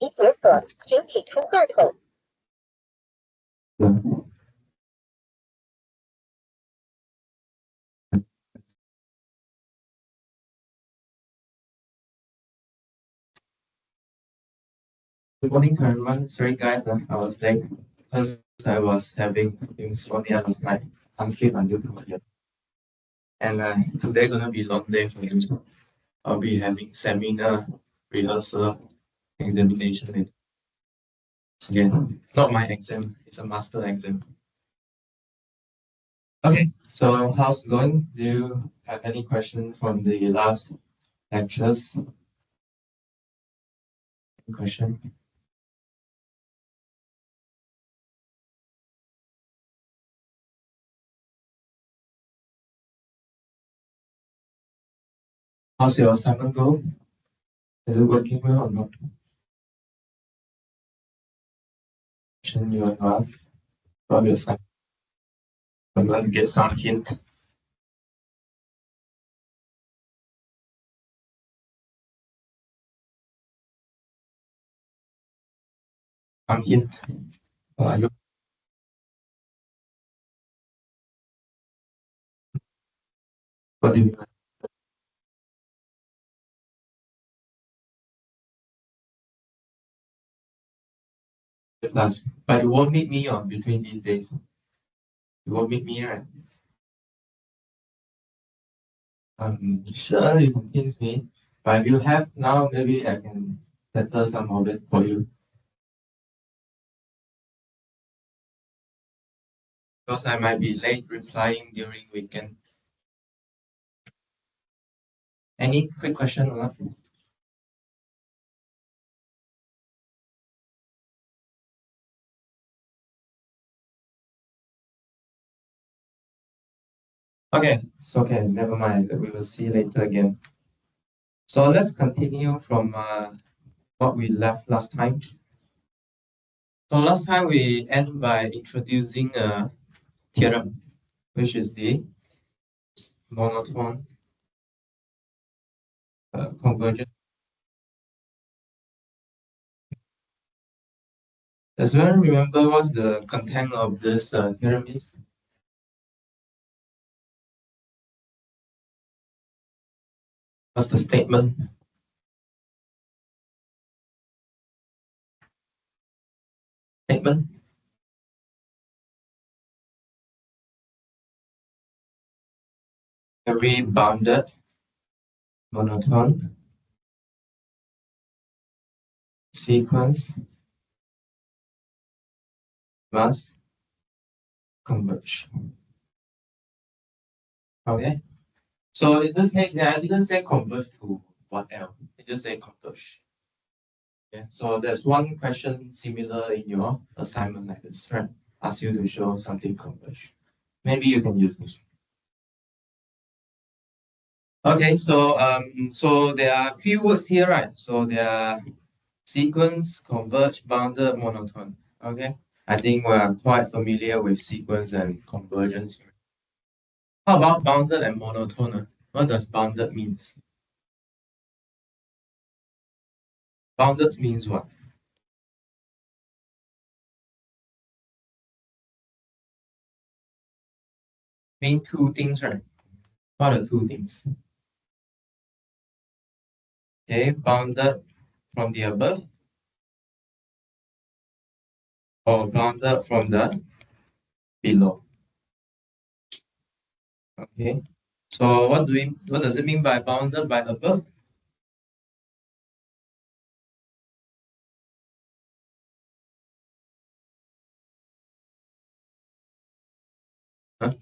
已解锁，请启出话筒。Good morning, everyone. Sorry, guys, I was late because I was having insomnia last night. Can't sleep until 2 a.m. And today gonna be long day for me. I'll be having seminar, rehearsal, examination. Again, not my exam. It's a master exam. Okay, so how's it going? Do you have any questions from the last lectures? Any question? How's your assignment go? Is it working well or not? Question you want to ask about your assignment? I'm going to get some hint. Some hint. You what do you mean? Class? But you won't meet me on between these days. You won't meet me, right? Sure, you can hint me. But if you have now, maybe I can settle some of it for you. Because I might be late replying during weekend. Any quick question or not? Okay, so okay, never mind. We will see later again. So let's continue from what we left last time. So last time we end by introducing a theorem, which is the monotone convergence. Does anyone remember what's the content of this theorem is? What's the statement? Statement? Every bounded monotone sequence must converge. Okay. So in this case, I didn't say converge to what else. I just say converge. Yeah. So there's one question similar in your assignment like this, right? Ask you to show something converge. Maybe you can use this. Okay, so there are a few words here, right? So there are sequence, converge, bounded, monotone. Okay, I think we're quite familiar with sequence and convergence. How about bounded and monotone? What does bounded means? Bounded means what? Mean two things, right? What are two things? Okay, bounded from the above or bounded from the below. Okay, so what does it mean by bounded by above? Huh?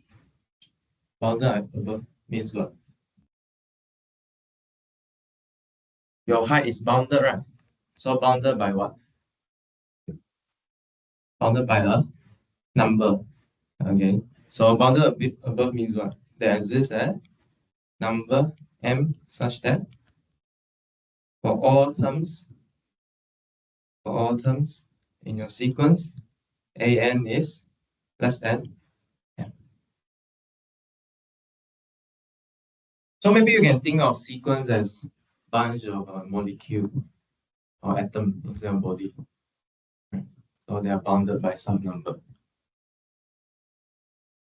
Bounded above means what? Your height is bounded, right? So bounded by what? Bounded by a number. Okay. So bounded a bit above means what? There exists a number m such that for all terms, in your sequence, an is less than m. So maybe you can think of sequence as bunch of molecule. or atom instead of body. Right? So they are bounded by some number.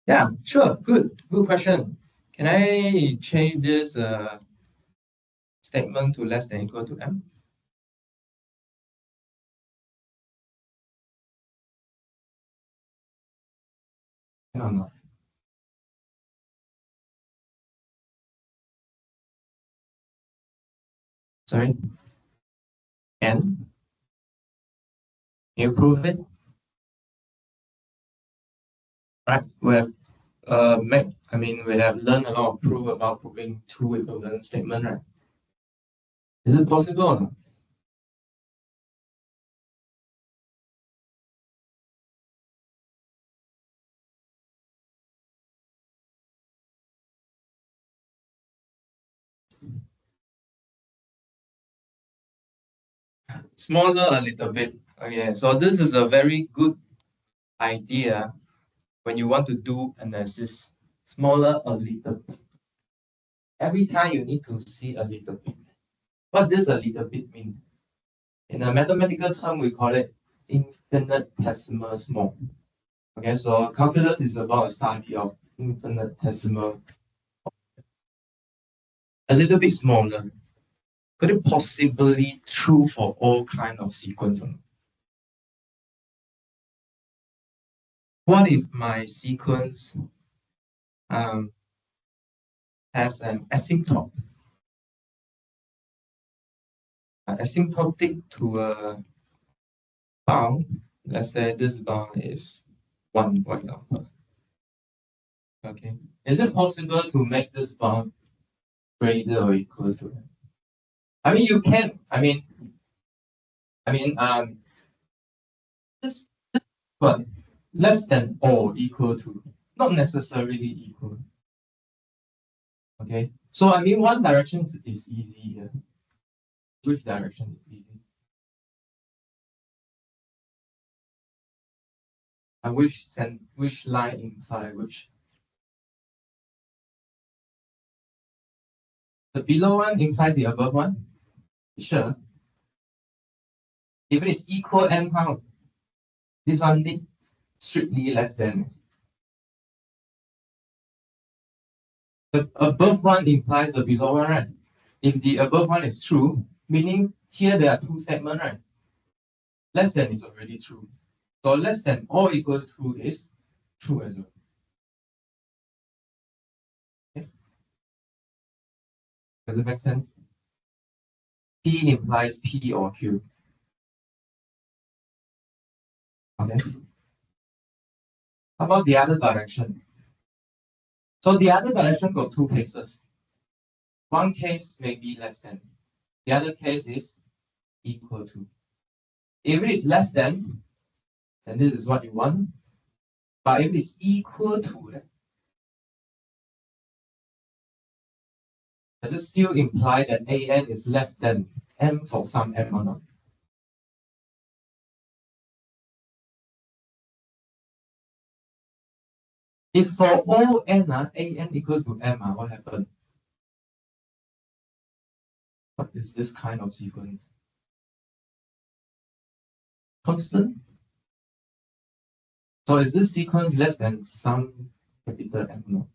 Yeah, sure. Good question. Can I change this statement to less than equal to m? No, no. Sorry. N? You prove it? Right. We have we have learned a lot of proof about proving two equivalent statement, right? Is it possible or not? Smaller a little bit. Okay, so this is a very good idea when you want to do analysis. Smaller a little bit. Every time you need to see a little bit. What's this a little bit mean? In a mathematical term, we call it infinitesimal small. Okay, so calculus is about a study of infinitesimal, a little bit smaller. Could it possibly true for all kind of sequence? What if my sequence um, has an asymptotic to a bound? Let's say this bound is 1, for example. Okay. Is it possible to make this bound greater or equal to it? I mean, you can. This, but less than or equal to, not necessarily equal. Okay. So one direction is easy here. Which direction is easy? And which line imply which? The below one implies the above one? Sure. If it is equal and how? This one need strictly less than. The above one implies the below one, right? If the above one is true, meaning here there are two statements, right? Less than is already true. So less than or equal to is true as well. Okay? Does it make sense? P implies P or Q. Okay. How about the other direction? So the other direction got two cases. One case may be less than. The other case is equal to. If it is less than, then this is what you want. But if it is equal to, does it still imply that an is less than m for some m or not? If for all n, an equals to m, what happens? What is this kind of sequence? Constant? So is this sequence less than some capital M? No.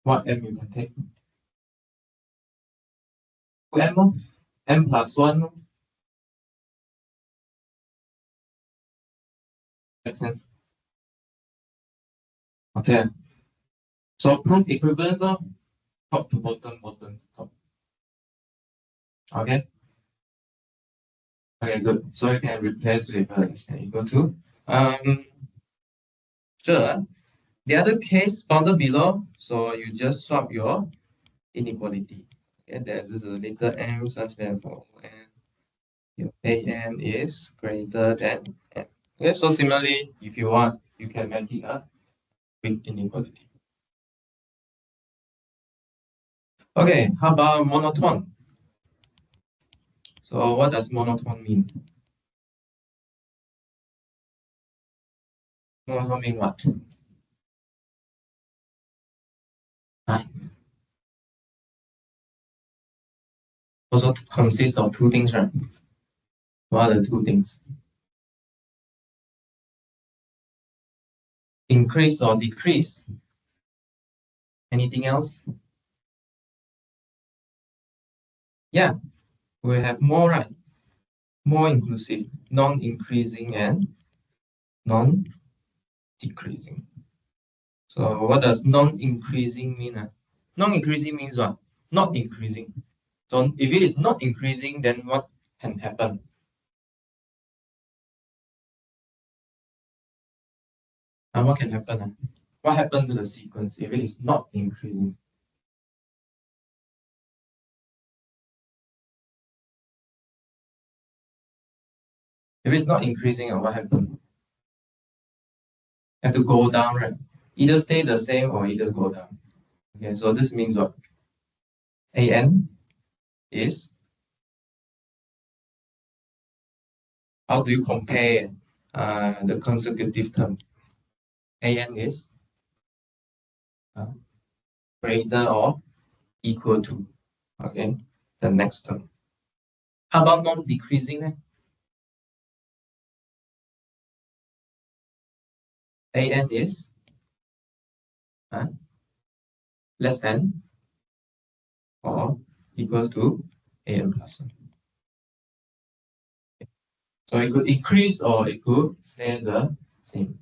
What m you can take? 2m, m plus 1. Makes sense? Okay. So proof equivalence of top to bottom, bottom to top. Okay. Okay, good. So you can replace with less than equal to. Sure. The other case bounded below, so you just swap your inequality. Okay, there's a little m such that for n, your an is greater than n. Okay, so similarly, if you want, you can make it a weak inequality. Okay, how about monotone? So what does monotone mean? Monotone mean what? Ah, also consists of two things, right? What are the two things? Increase or decrease? Anything else? Yeah, we have more, right? More inclusive, non-increasing and non-decreasing. So what does non-increasing mean? Non-increasing means what? Not increasing. So if it is not increasing, then what can happen? And what can happen? What happened to the sequence if it is not increasing? If it's not increasing, what happened? Have to go down, right? Either stay the same or either go down. Okay, so this means what? AN is, how do you compare the consecutive term? AN is uh, greater or equal to, okay, the next term. How about non-decreasing? AN is uh, less than or equal to AN plus 1. So it could increase or it could stay the same.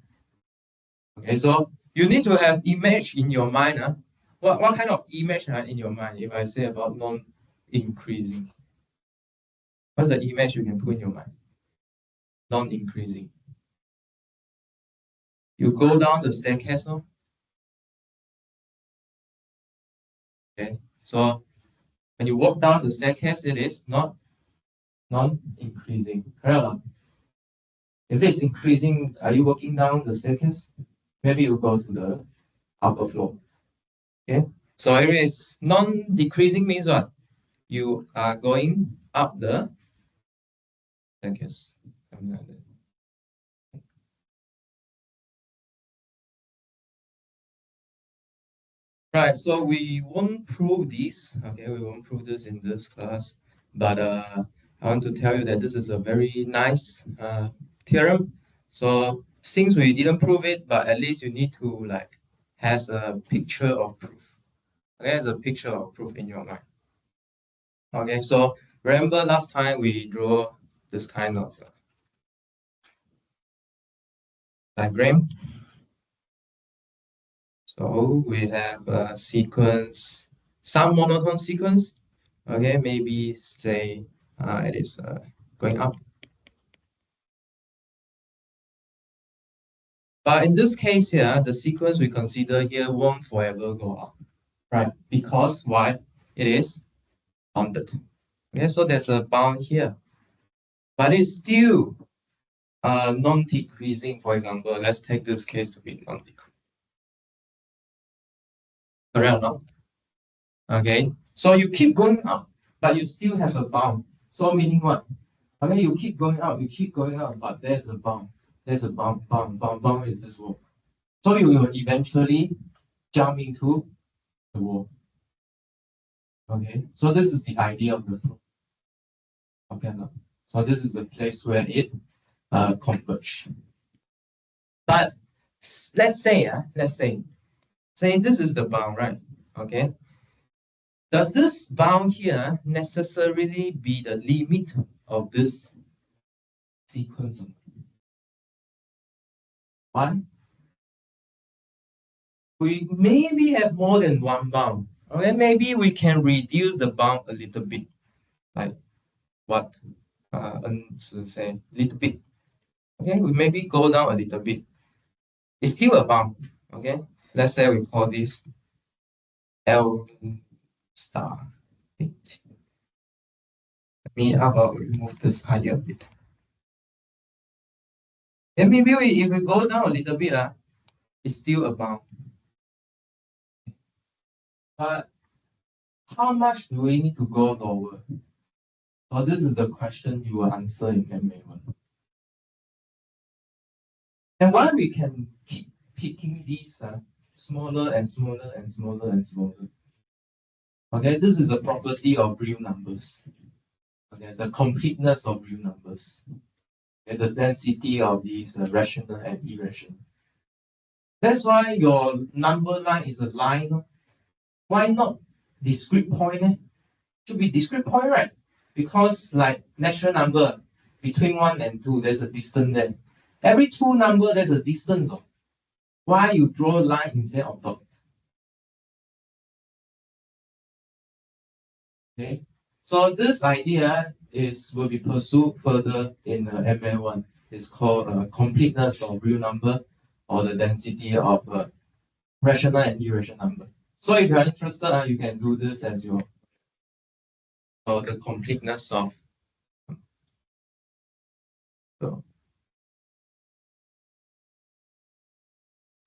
Okay, so you need to have image in your mind. What kind of image in your mind if I say about non-increasing? What's the image you can put in your mind? Non-increasing. You go down the staircase, no? Okay, so when you walk down the staircase, it is not non-increasing. Correct? If it's increasing, are you walking down the staircase? Maybe you go to the upper floor. Okay, so if it's non-decreasing means what? You are going up the staircase. Something like that. Right, so we won't prove this, okay, we won't prove this in this class, but I want to tell you that this is a very nice theorem. So since we didn't prove it, but at least you need to like has a picture of proof. Okay, has a picture of proof in your mind. Okay, so remember last time we drew this kind of diagram. So we have a sequence, some monotone sequence. Okay, maybe say it is going up. But in this case here, the sequence we consider here won't forever go up, right? Because why? It is bounded. Okay, so there's a bound here, but it's still non-decreasing. For example, let's take this case to be non-decreasing. Correct or not? Okay, so you keep going up, but you still have a bound. So meaning what? Okay, you keep going up, but there's a bound. There's a bound is this wall. So you will eventually jump into the wall. Okay, so this is the idea of the flow. Okay, no. So this is the place where it converge. But let's say this is the bound, right? Okay. Does this bound here necessarily be the limit of this sequence? Why? We maybe have more than one bound. Okay, maybe we can reduce the bound a little bit, like what say little bit. Okay, we maybe go down a little bit. It's still a bound. Okay, let's say we call this L star. Let me how about we move this higher a bit. And maybe if we go down a little bit, it's still a bound. But how much do we need to go lower? So this is the question you will answer in MA1. And why we can keep picking these smaller and smaller and smaller and smaller. Okay, this is a property of real numbers. Okay, the completeness of real numbers. Okay, the density of these rational and irrational. That's why your number line is a line. Why not discrete point? Should be discrete point, right? Because like natural number between 1 and 2, there's a distance there. Every two number, there's a distance. Why you draw a line instead of dot? Okay, so this idea will be pursued further in MA1. It's called completeness of real number or the density of rational and irrational number. So if you are interested, you can do this as your the completeness of so,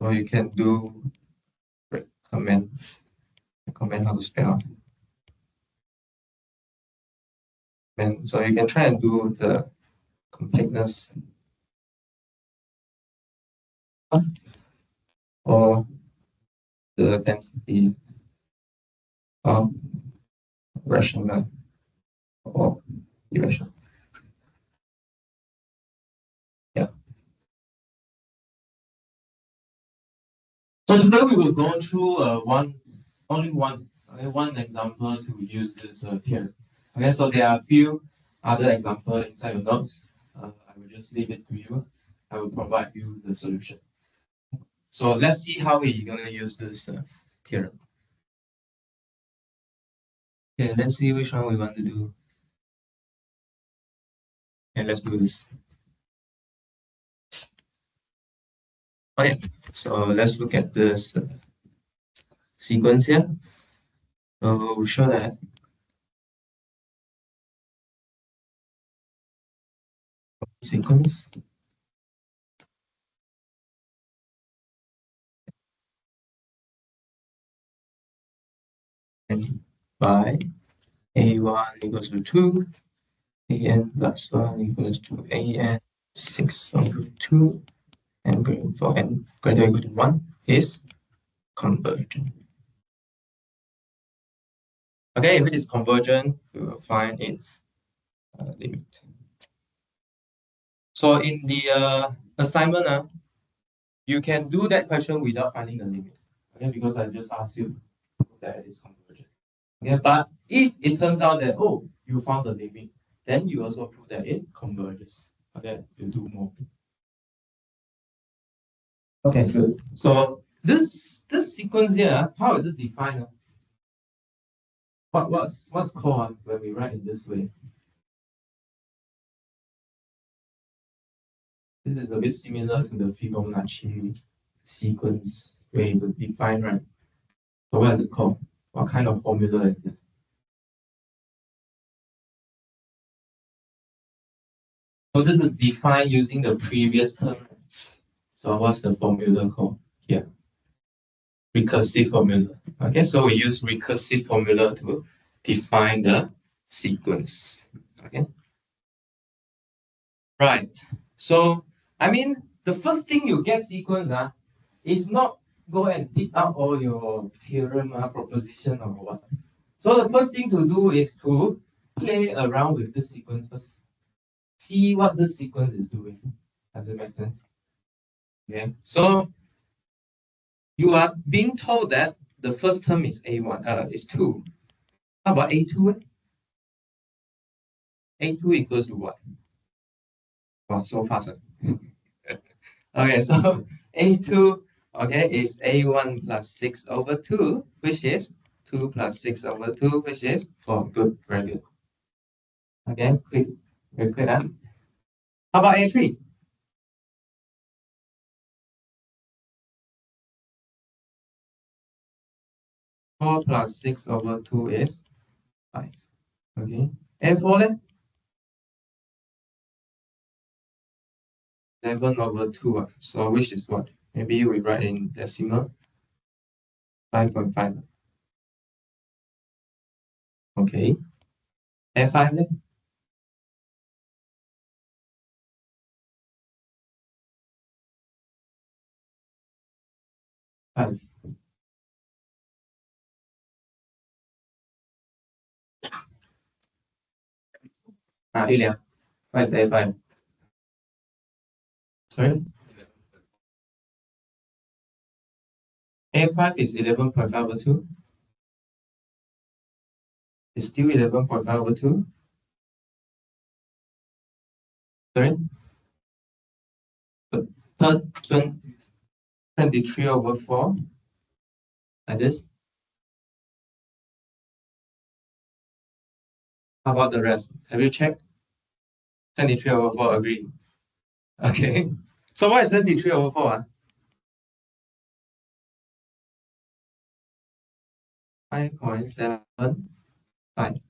so you can do comment how to spell and so you can try and do the completeness or the density of rational or irrational. Yeah. So today we will go through only one example to use this theorem. Okay, so there are a few other examples inside your notes. I will just leave it to you. I will provide you the solution. So let's see how we're gonna use this theorem. Okay, let's see which one we want to do. And let's do this. Okay, so let's look at this sequence here. So we show that sequence and by a1 equals to 2, an plus 1 equals to an 6 over 2, and for n greater or equal to 1 is convergent. Okay, if it is convergent, we will find its limit. So in the assignment, you can do that question without finding the limit. Okay, because I just asked you that it is convergent. Okay, but if it turns out that you found the limit, then you also prove that it converges. Okay, you do more. Okay, good. So this sequence here, how is it defined? What's called when we write it this way? This is a bit similar to the Fibonacci sequence way to define, right? So what is it called? What kind of formula is this? So this is defined using the previous term. So what's the formula called here? Recursive formula. Okay, so we use recursive formula to define the sequence. Okay. Right. So I mean the first thing you get sequence is not go and dig out all your theorem proposition or what. So the first thing to do is to play around with the sequence first. See what the sequence is doing. Does it make sense? Okay. So you are being told that the first term is A1, is 2. How about A2? A2 equals to what? Wow, so fast. Okay, so A2, okay, is A1 plus 6 over 2, which is 2 plus 6 over 2, which is 4. Good, very good. Okay, quick, very quick. How about A3? 4 plus 6 over 2 is 5. Okay, A4 then? 7 over 2. So which is what? Maybe we write in decimal. 5.5. Okay. A5 then? 5. Ilya, what is A5? Sorry? A5 is 11.5/2. It's still 11.5/2. Sorry? But 23/4, like this. How about the rest? Have you checked? 23/4, agree. Okay. So what is 23/4? 5.75.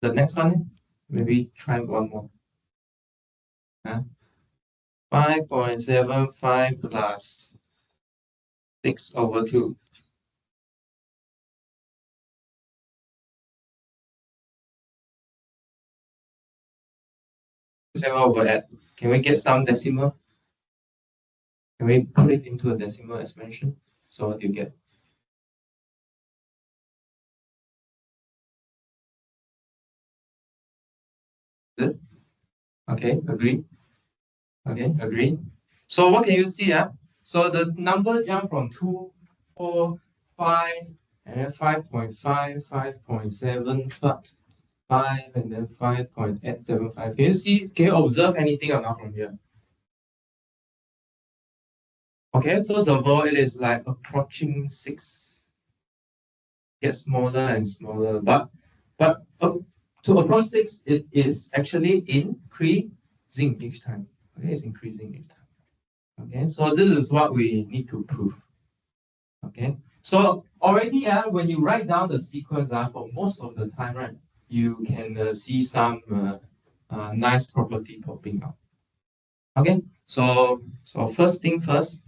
The next one, maybe try one more. 5.75 plus 6/2. 7/8. Can we get some decimal? Can we put it into a decimal expansion? So what do you get? Good. Okay, agree. Okay, agree. So what can you see? So the number jump from 2, 4, 5, and then 5.5, 5.75, and then 5.875. Can you see? Can you observe anything or not from here? Okay, first of all, it is like approaching 6, gets smaller and smaller, but to approach 6, it is actually increasing each time. Okay, it's increasing each time. Okay, so this is what we need to prove. Okay, so already when you write down the sequence for most of the time, right, you can see some nice property popping up. Okay, so first thing first,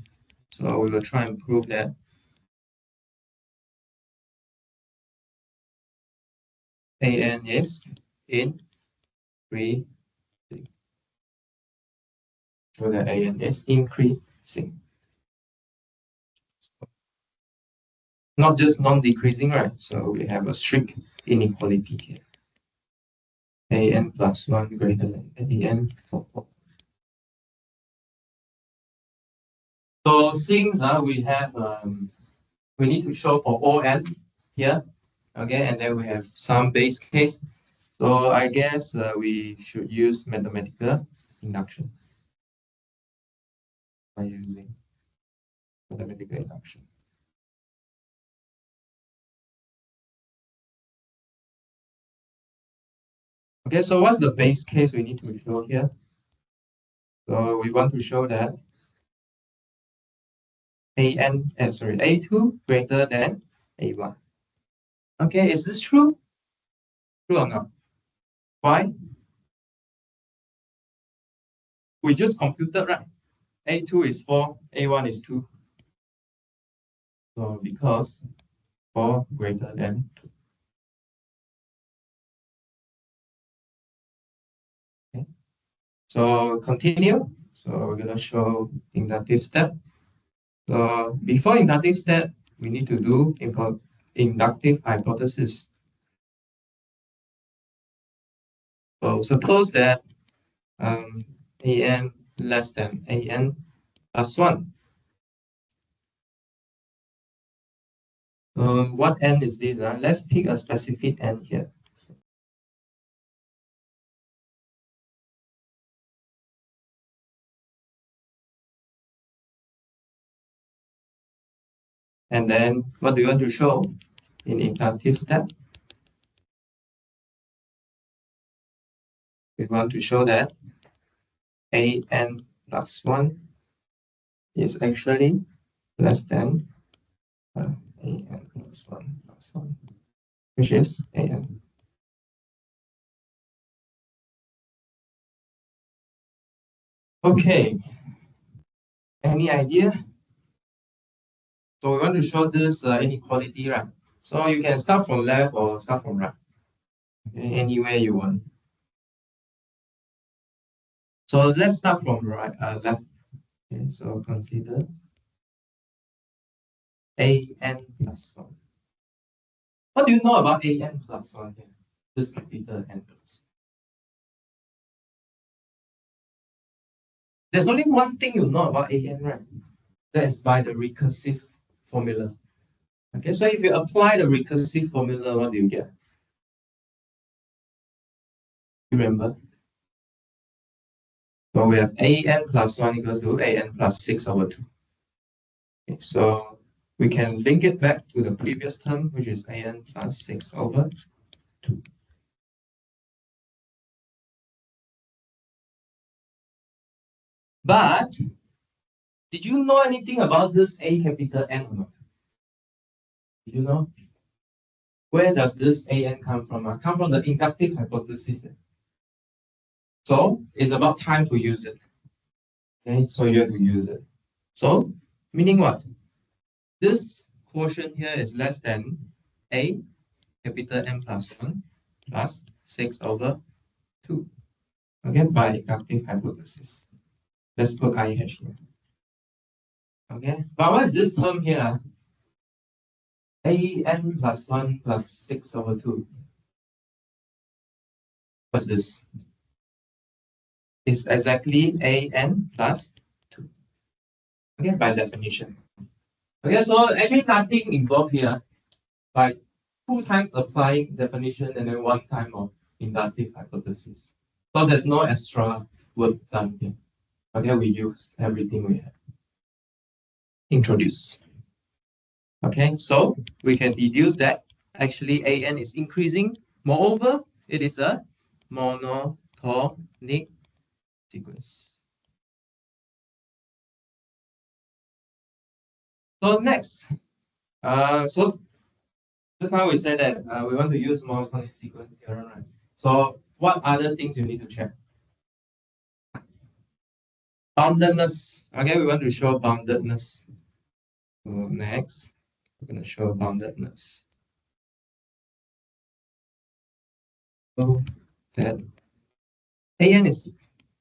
so we will try and prove that AN is increasing. So that AN is increasing. Not just non-decreasing, right? So we have a strict inequality here. AN plus 1 greater than AN for all. So since we have we need to show for ON here, okay, and then we have some base case. So I guess we should use mathematical induction by using mathematical induction. Okay, so what's the base case we need to show here? So we want to show that A2 greater than A1. Okay, is this true? True or not? Why? We just computed, right? A2 is 4, A1 is 2. So because 4 greater than 2. Okay. So continue. So we're going to show inductive step. So before inductive step, we need to do inductive hypothesis. So suppose that AN less than AN plus 1. What n is this? Let's pick a specific n here. And then what do you want to show in inductive step? We want to show that AN plus 1 is actually less than AN plus 1, which is AN. Okay, any idea? So we want to show this inequality, right? So you can start from left or start from right. Okay, anywhere you want. So let's start from right, left. Okay, so consider AN plus 1. What do you know about AN plus 1 here? This capital N plus. There's only one thing you know about AN, right? That is by the recursive formula. Okay, so if you apply the recursive formula, what do you get? You remember? So we have AN plus 1 equals to AN plus 6 over 2. Okay, so we can link it back to the previous term, which is AN plus 6 over 2. But did you know anything about this A capital N or not? Did you know? Where does this AN come from? Come from the inductive hypothesis. So it's about time to use it. Okay, so you have to use it. So, meaning what? This quotient here is less than A capital N plus 1 plus 6 over 2. Okay, by inductive hypothesis. Let's put IH here. Okay, but what is this term here? AN plus 1 plus 6 over 2. What's this? It's exactly AN plus 2. Okay, by definition. Okay, so actually nothing involved here. By 2 times applying definition and then 1 time of inductive hypothesis. So there's no extra work done here. Okay, we use everything we have. Introduce. Okay, so we can deduce that actually AN is increasing. Moreover, it is a monotonic sequence. So next, so just now we said that we want to use monotonic sequence here, right? So what other things you need to check? Boundedness. Okay, we want to show boundedness. So next, we're going to show boundedness. So that AN is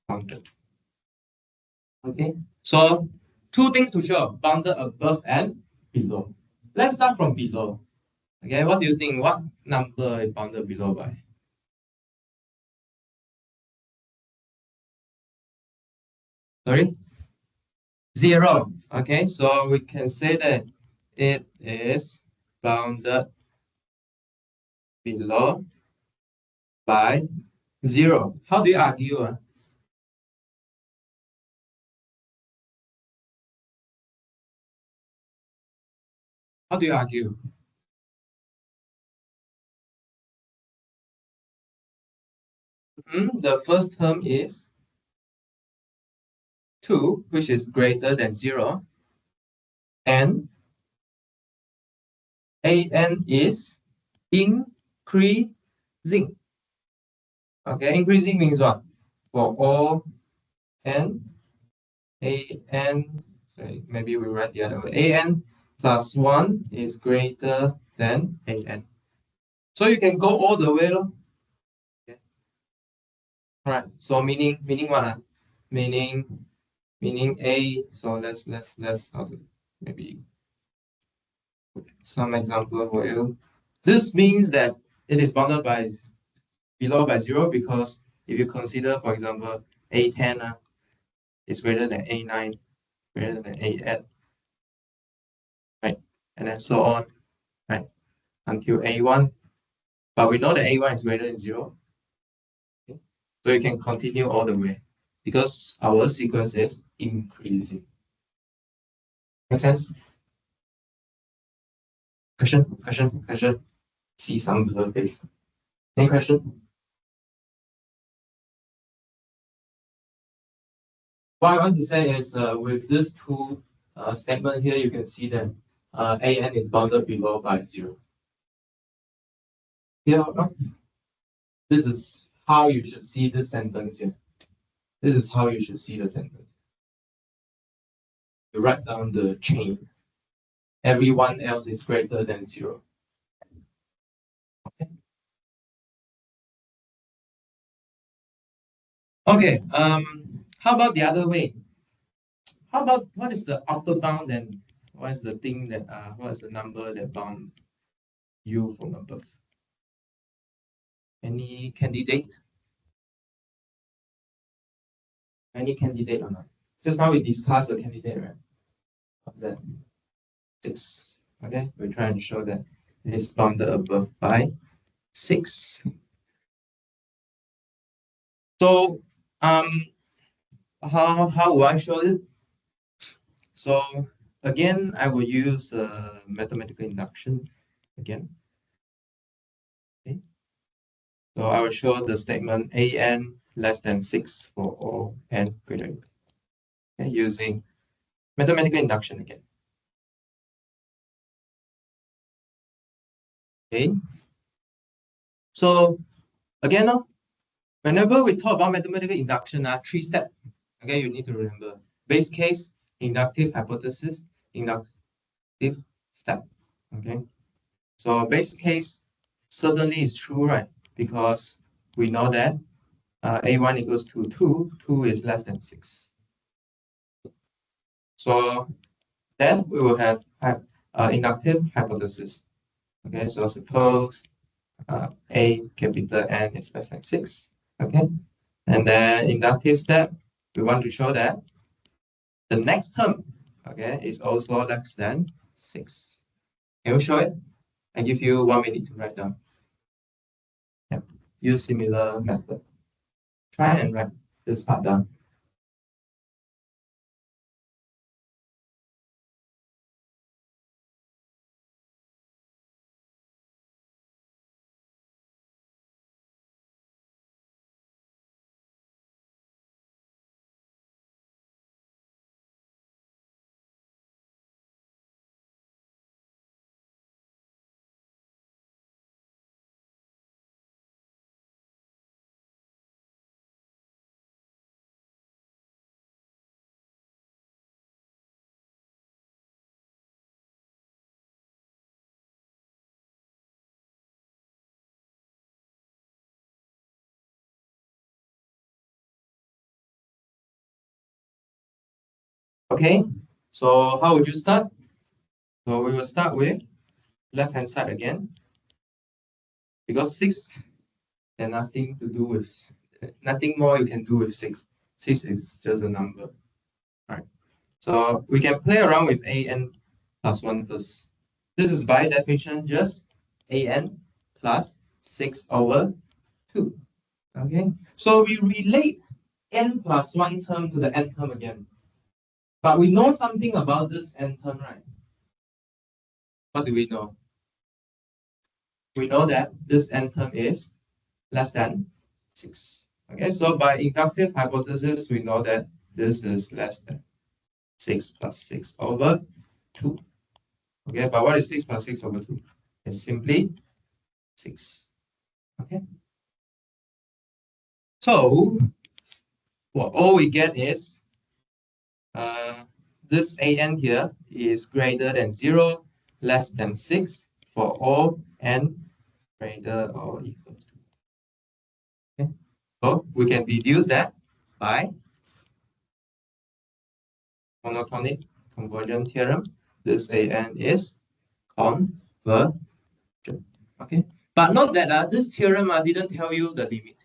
bounded. Okay, so 2 things to show, bounded above and below. Let's start from below. Okay, what do you think? What number is bounded below by? Sorry? 0. Okay, so we can say that it is bounded below by 0. How do you argue? How do you argue? The first term is 2, which is greater than 0, and AN is increasing. Okay, increasing means what? For all n, AN, sorry, maybe we write the other way. AN plus 1 is greater than AN. So you can go all the way. Okay. All right, so meaning what? Meaning A, so let's maybe some example for you. This means that it is bounded by below by 0 because if you consider, for example, A10 is greater than A9, greater than A8, right? And then so on, right? Until A1. But we know that A1 is greater than 0. Okay? So you can continue all the way because our sequence is increasing. Make sense? Question. See some blur face. Any question? What I want to say is with these 2 statements here, you can see that AN is bounded below by 0. Here, this is how you should see this sentence here. This is how you should see the sentence. You write down the chain. Everyone else is greater than 0. Okay, how about the other way? How about what is the upper bound and what is the thing that what is the number that bound you from above? Any candidate? Any candidate or not? just now we discussed the candidate, right? Of that 6. Okay, we try and show that it is bounded above by 6. So how will I show it? So again, I will use mathematical induction again. Okay. So I will show the statement an less than 6 for all n greater than. Okay, using mathematical induction again. Okay. So again, whenever we talk about mathematical induction, 3 steps. Okay, you need to remember base case, inductive hypothesis, inductive step. Okay. So base case certainly is true, right? Because we know that a1 equals to 2, 2 is less than 6. So then we will have inductive hypothesis. Okay, so suppose a capital N is less than 6. Okay, and then inductive step, we want to show that the next term, okay, is also less than 6. Can we show it? I give you 1 minute to write down. Yep. Use similar method. Try and write this part down. Okay, so how would you start? So we will start with left hand side again, because 6 and nothing to do with nothing more you can do with 6. 6 is just a number. Right. So we can play around with an plus 1 first. This is by definition just an plus 6 over 2. Okay. So we relate n plus 1 term to the n term again. But we know something about this n term, right? What do we know? We know that this n term is less than 6. Okay, so by inductive hypothesis, we know that this is less than 6 plus 6 over 2. Okay, but what is 6 plus 6 over 2? It's simply 6. Okay. So, what all we get is this an here is greater than 0, less than 6 for all n greater or equal to. Okay. So, we can deduce that by monotonic convergence theorem. This an is convergent. Okay, but not that this theorem didn't tell you the limit.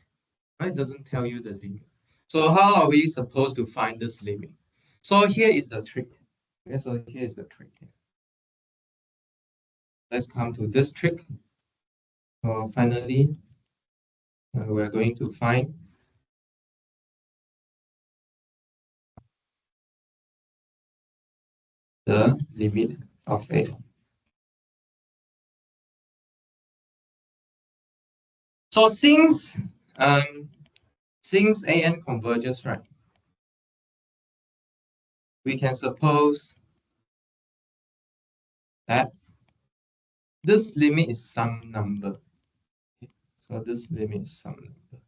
Right? It doesn't tell you the limit. So how are we supposed to find this limit? So here is the trick. Okay, so here is the trick. Let's come to this trick. So finally, we're going to find the limit of A. So since an converges, right, we can suppose that this limit is some number. Okay. So this limit is some number.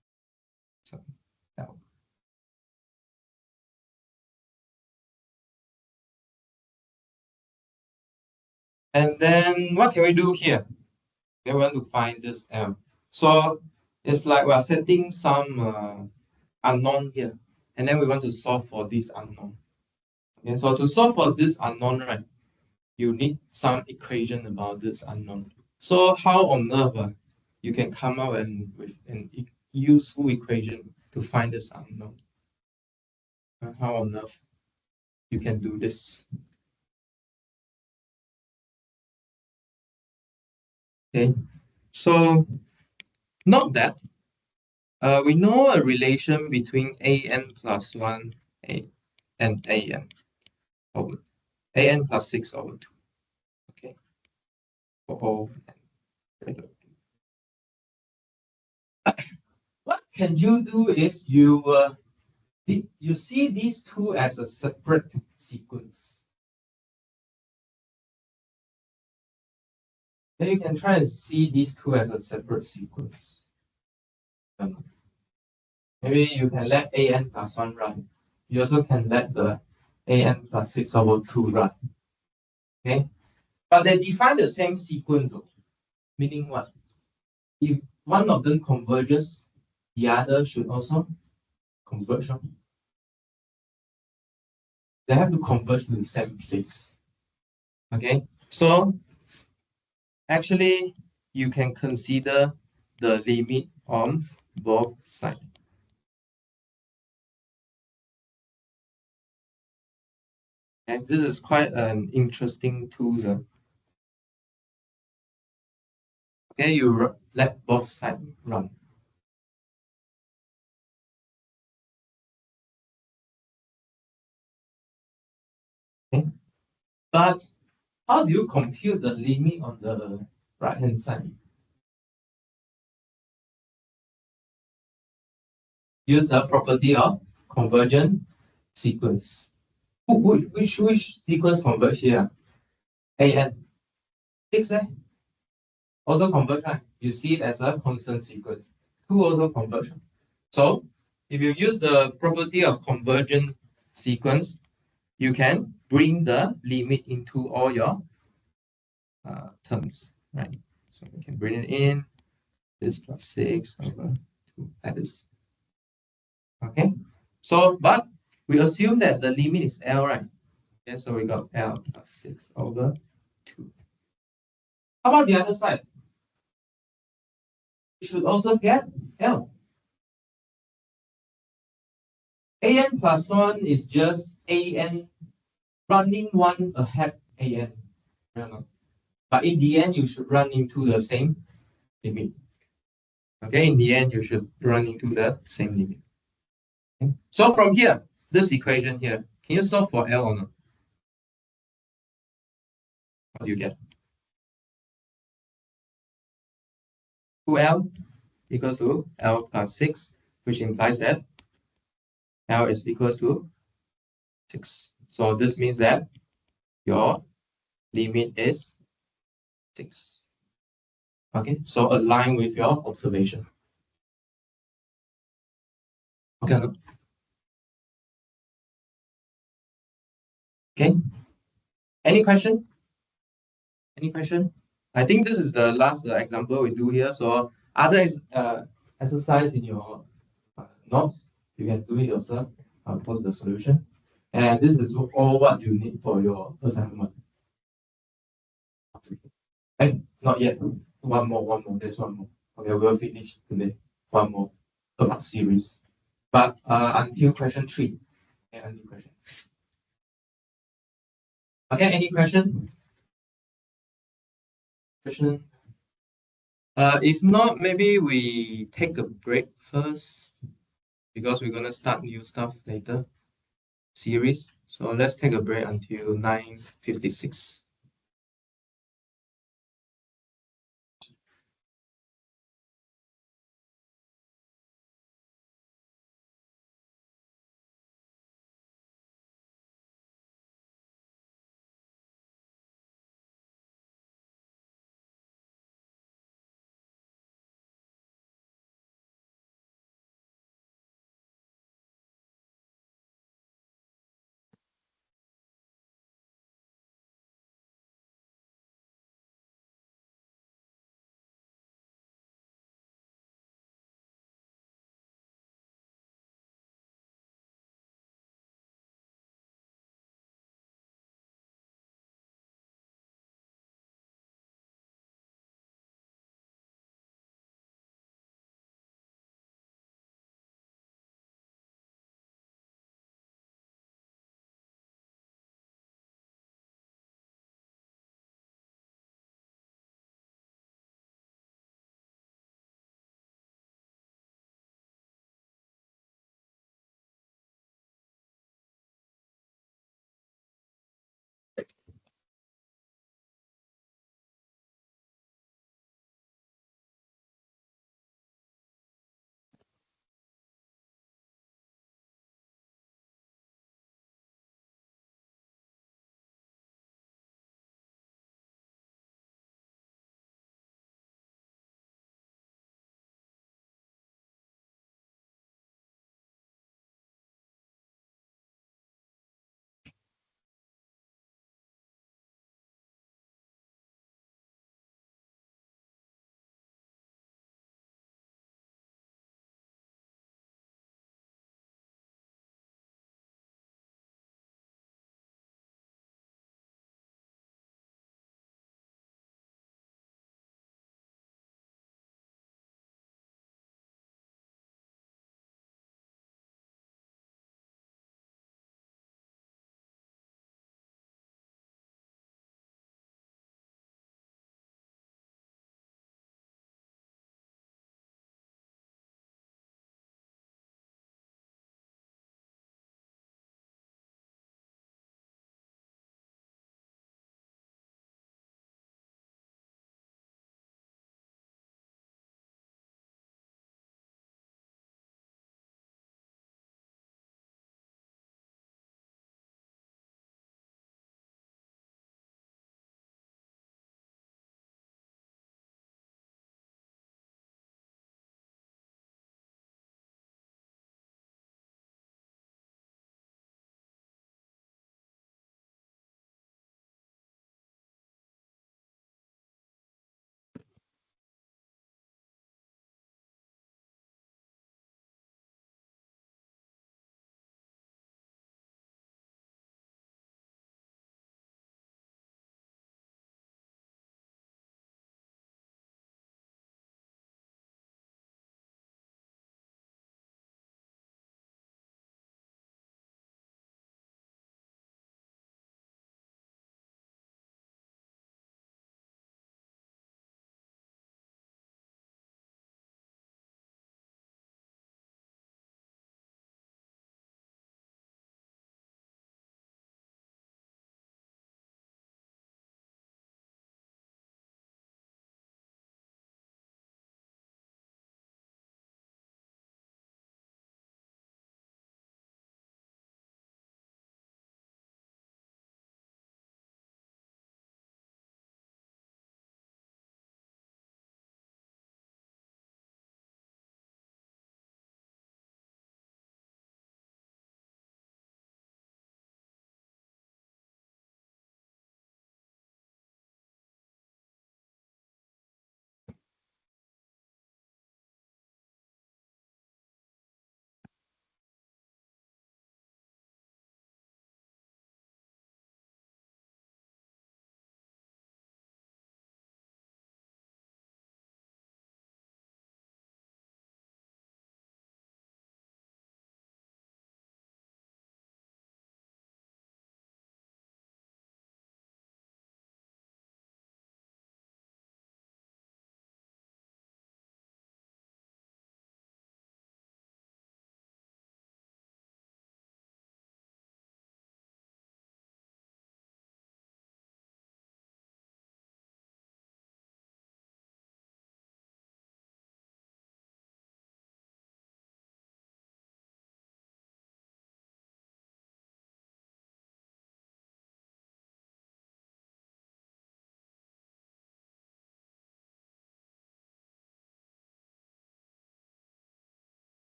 So L. And then what can we do here? We want to find this M. So it's like we're setting some unknown here. And then we want to solve for this unknown. Okay, so to solve for this unknown, right, you need some equation about this unknown. So how on earth you can come up with an useful equation to find this unknown? How on earth? you can do this. Okay, so note that we know a relation between an plus 1 and an over an plus 6 over 2. Okay, for all n. What can you do is you see these two as a separate sequence. Then you can try and see these two as a separate sequence. Maybe you can let an plus 1 run. You also can let the an plus 6 over 2 run. Okay? But they define the same sequence, meaning what? If one of them converges, the other should also converge. They have to converge to the same place. Okay? So actually, you can consider the limit on both sides. And this is quite an interesting tool. Okay, you let both sides run. Okay, but how do you compute the limit on the right hand side? Use the property of convergent sequence. Which sequence converge here? AN 6 also converge, right? You see it as a constant sequence. 2 also converge. So if you use the property of convergent sequence, you can bring the limit into all your terms, right? So we can bring it in, this plus 6 over 2 like this. Okay, so but we assume that the limit is L, right? Okay, so we got L plus 6 over 2. How about the other side? We should also get L. An plus 1 is just an running one ahead an. But in the end, you should run into the same limit. Okay, in the end, you should run into the same limit. Okay? So from here, this equation here, can you solve for L or not? What do you get? 2L equals to L plus 6, which implies that L is equal to 6. So this means that your limit is 6. Okay, so align with your observation. Okay. Okay. Any question? Any question? I think this is the last example we do here. So other exercise in your notes, you can do it yourself. I'll post the solution. And this is all what you need for your assignment. Not yet. One more. There's one more. Okay, we'll finish today. One more about series. But until question 3. Okay, until question. Okay, any question? Question? If not, maybe we take a break first because we're gonna start new stuff later. Series. So let's take a break until 9:56.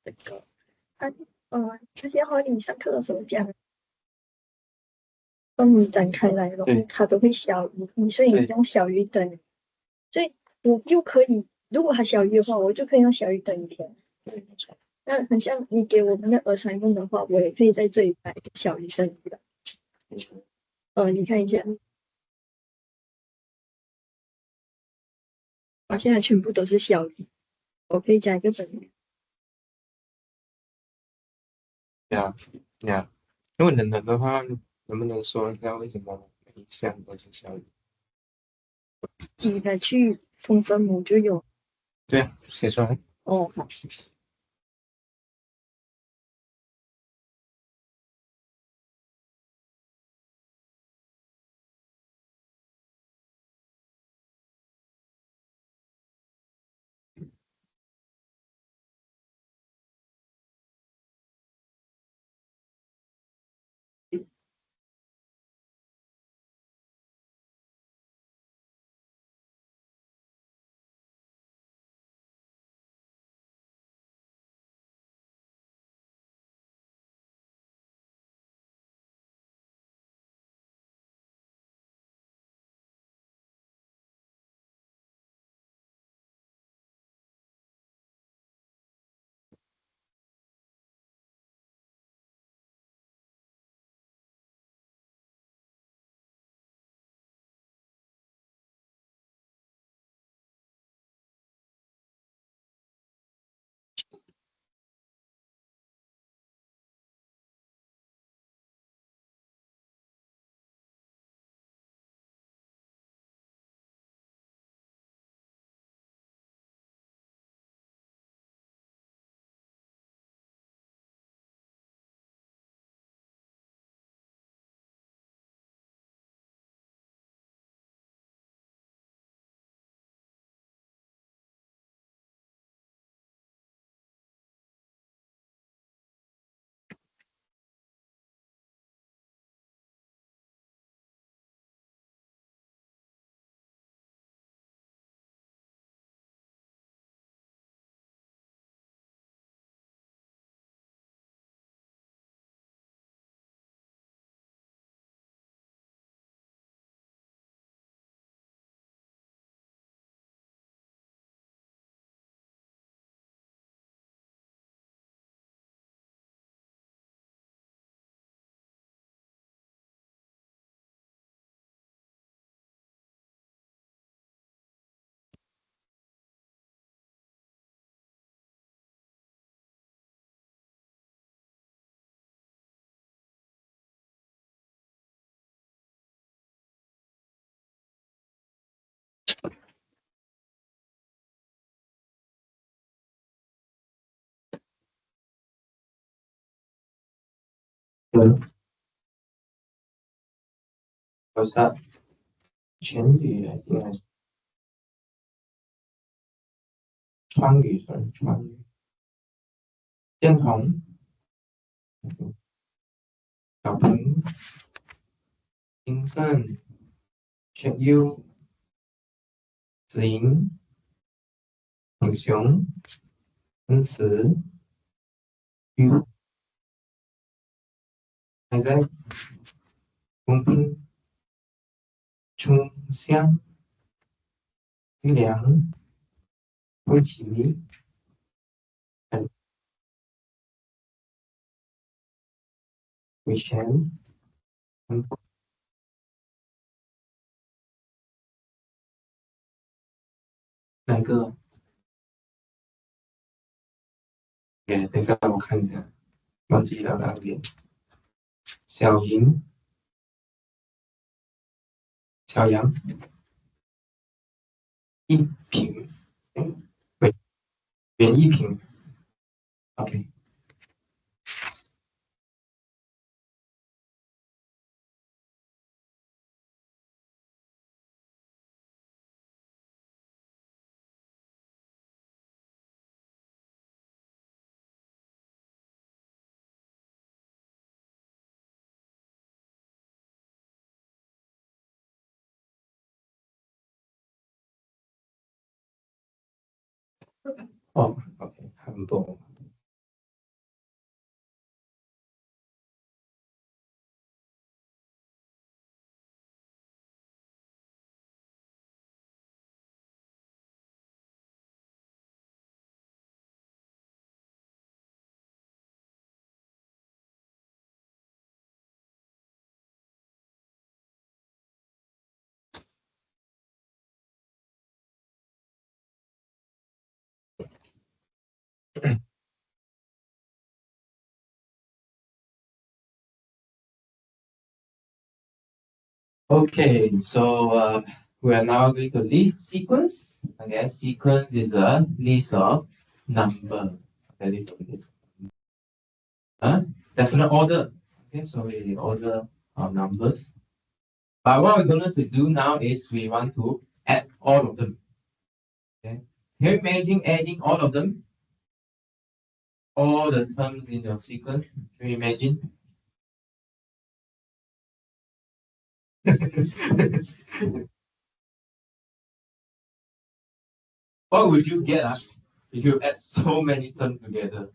这个，这些话你上课的时候讲，当你展开来了，它都会小于，所以你用小于等于，所以我就可以，如果它小于的话，我就可以用小于等于填。那很像你给我们的assignment的话，我也可以在这里摆小于等于的。你看一下，我现在全部都是小于，我可以加一个等于。呀，如果能的话，能不能说一下为什么每一项都是小于？挤的去分分母就有。对啊，写出来。哦，好。我是全语应该是川语是川语，建同、小平、金盛、学优、子莹、永雄、恩慈、玉还在公平、春香、玉良、魏琪、伟权、哪个？等一下我看一下，忘记了那边。小莹、小杨、一平，喂，袁一平，OK。哦，OK，很多。Okay, so we are now going to list sequence. Okay, sequence is a list of number. Okay, list of definite order. Okay, so we order our numbers. But what we're going to do now is we want to add all of them. Okay, can you imagine adding all of them? All the terms in your sequence. Can you imagine? What would you get if you add so many terms together?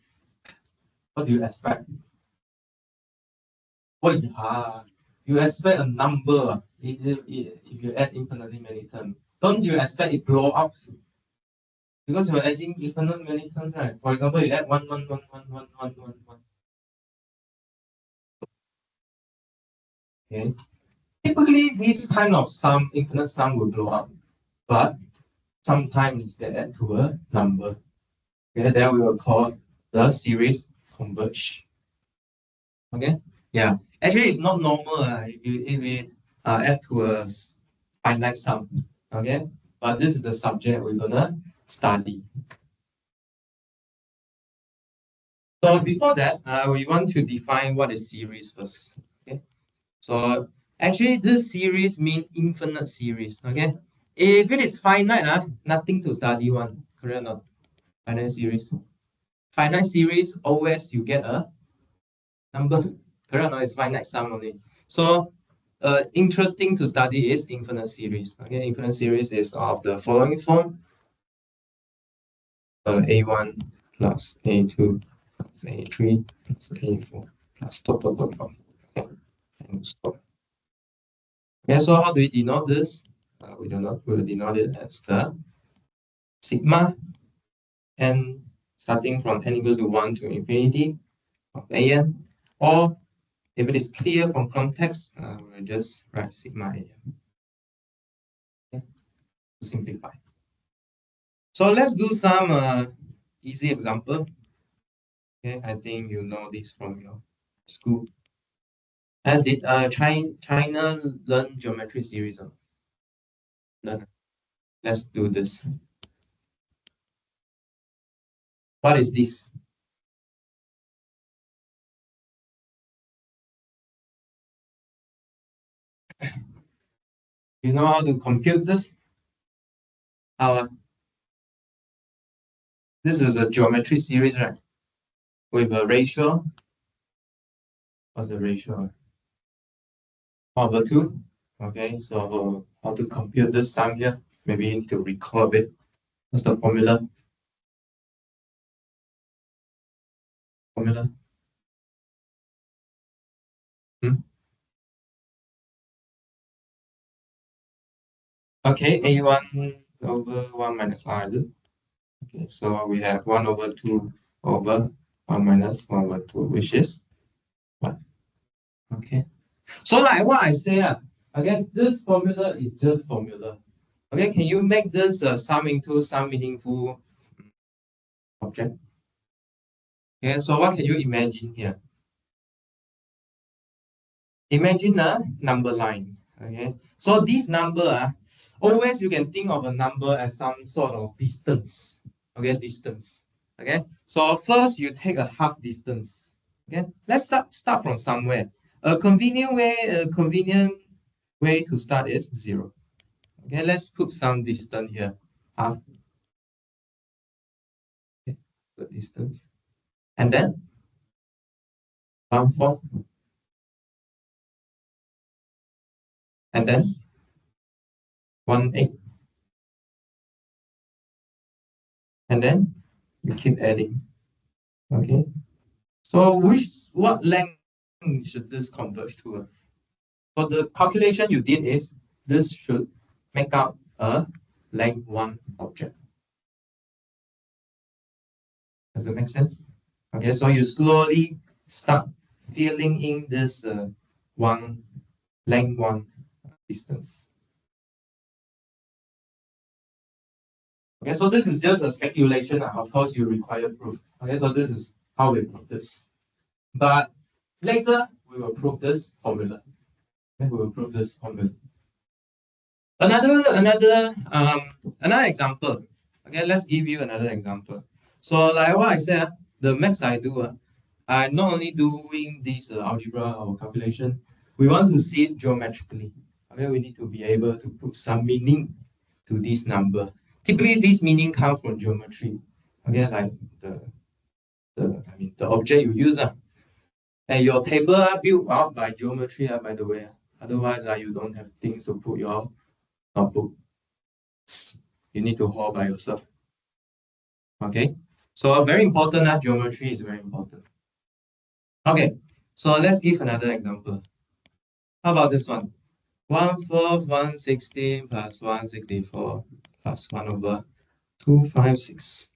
What do you expect? What you expect a number if you add infinitely many terms. Don't you expect it blow up? Because you're adding infinitely many terms, right? For example, you add one. Okay. Typically, this kind of sum, infinite sum will blow up. But sometimes they add to a number. Okay, then we will call the series converge. Okay. Yeah. Actually, it's not normal if it add to a finite sum. Okay. But this is the subject we're gonna study. So before that, we want to define what is series first. Okay. So actually, this series means infinite series. Okay. If it is finite, nothing to study one. Correct or not? Finite series. Finite series always you get a number. Correct or not? It's finite sum only. So interesting to study is infinite series. Okay, infinite series is of the following form: a1 plus a2 plus a3 plus a4 plus dot. Okay, and stop. Okay, so how do we denote this? We will denote it as the sigma n starting from n equals to 1 to infinity of an, or if it is clear from context, we'll just write sigma an. Okay, to simplify. So let's do some easy example. Okay, I think you know this from your school. And did China learn geometry series? Or learn? Let's do this. What is this? You know how to compute this? How? This is a geometry series, right? With a ratio. What's the ratio? 1/2. Okay, so how to compute this sum here? Maybe you need to recall a bit. What's the formula? Formula? Hmm? Okay, a1 over 1 minus r. Okay, so we have 1/2 over 1 minus 1/2, which is 1. Okay. So like what I say, okay, this formula is just formula. Okay, can you make this sum into some meaningful object? Okay, so what can you imagine here? Imagine a number line. Okay, so this number, always you can think of a number as some sort of distance. Okay, distance. Okay, so first you take a half distance. Okay, let's start from somewhere. A convenient way to start is 0. Okay, let's put some distance here. Half. Okay, the distance. And then 1/4. And then 1/8. And then you keep adding. Okay. So what length should this converge to? So the calculation you did is this should make up a length 1 object. Does it make sense? Okay, so you slowly start filling in this length 1 distance. Okay, so this is just a speculation. Of course, you require proof. Okay, so this is how we prove this. But later we will prove this formula. Okay, we will prove this formula. Another example. Okay, let's give you another example. So like what I said, the maths I do, I'm not only doing this algebra or calculation, we want to see it geometrically. Okay, we need to be able to put some meaning to this number. Typically, this meaning comes from geometry. Okay, like the object you use. And your table are built out by geometry, by the way. Otherwise, you don't have things to put your notebook. You need to hold by yourself. Okay, so very important that geometry is very important. Okay, so let's give another example. How about this one? 1/4 1/16 plus 1/64 plus 1/256.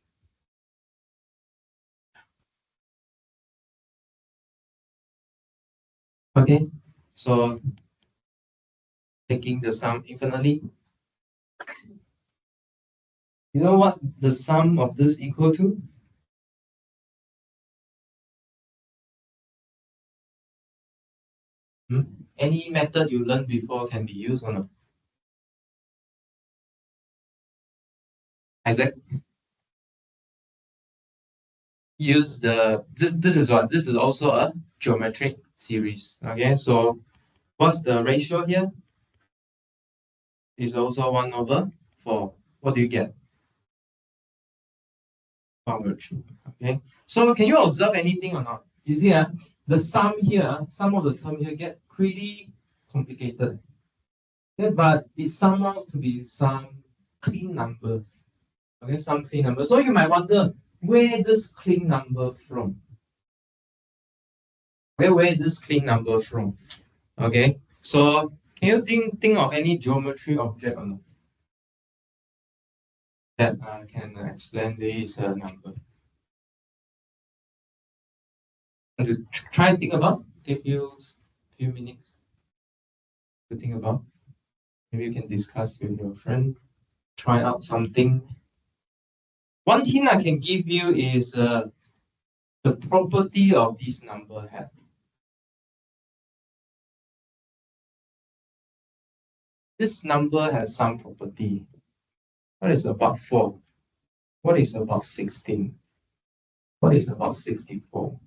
Okay, so taking the sum infinitely. You know what the sum of this equal to? Any method you learned before can be used or not? Isaac? Use this is what? This is also a geometric series. Okay, so what's the ratio here? Is also 1/4. What do you get? 1/3. Okay, so can you observe anything or not? You see, the sum here, some of the term here get pretty complicated. Okay, but it somehow to be some clean number. Okay, some clean number. So you might wonder where this clean number from? Where this clean number from? Okay, so can you think of any geometry object or not that can explain this number? And to try and think about, give you a few minutes to think about. Maybe you can discuss with your friend, try out something. One hint I can give you is the property of this number have. This number has some property. What is about 4? What is about 16? What is about 64?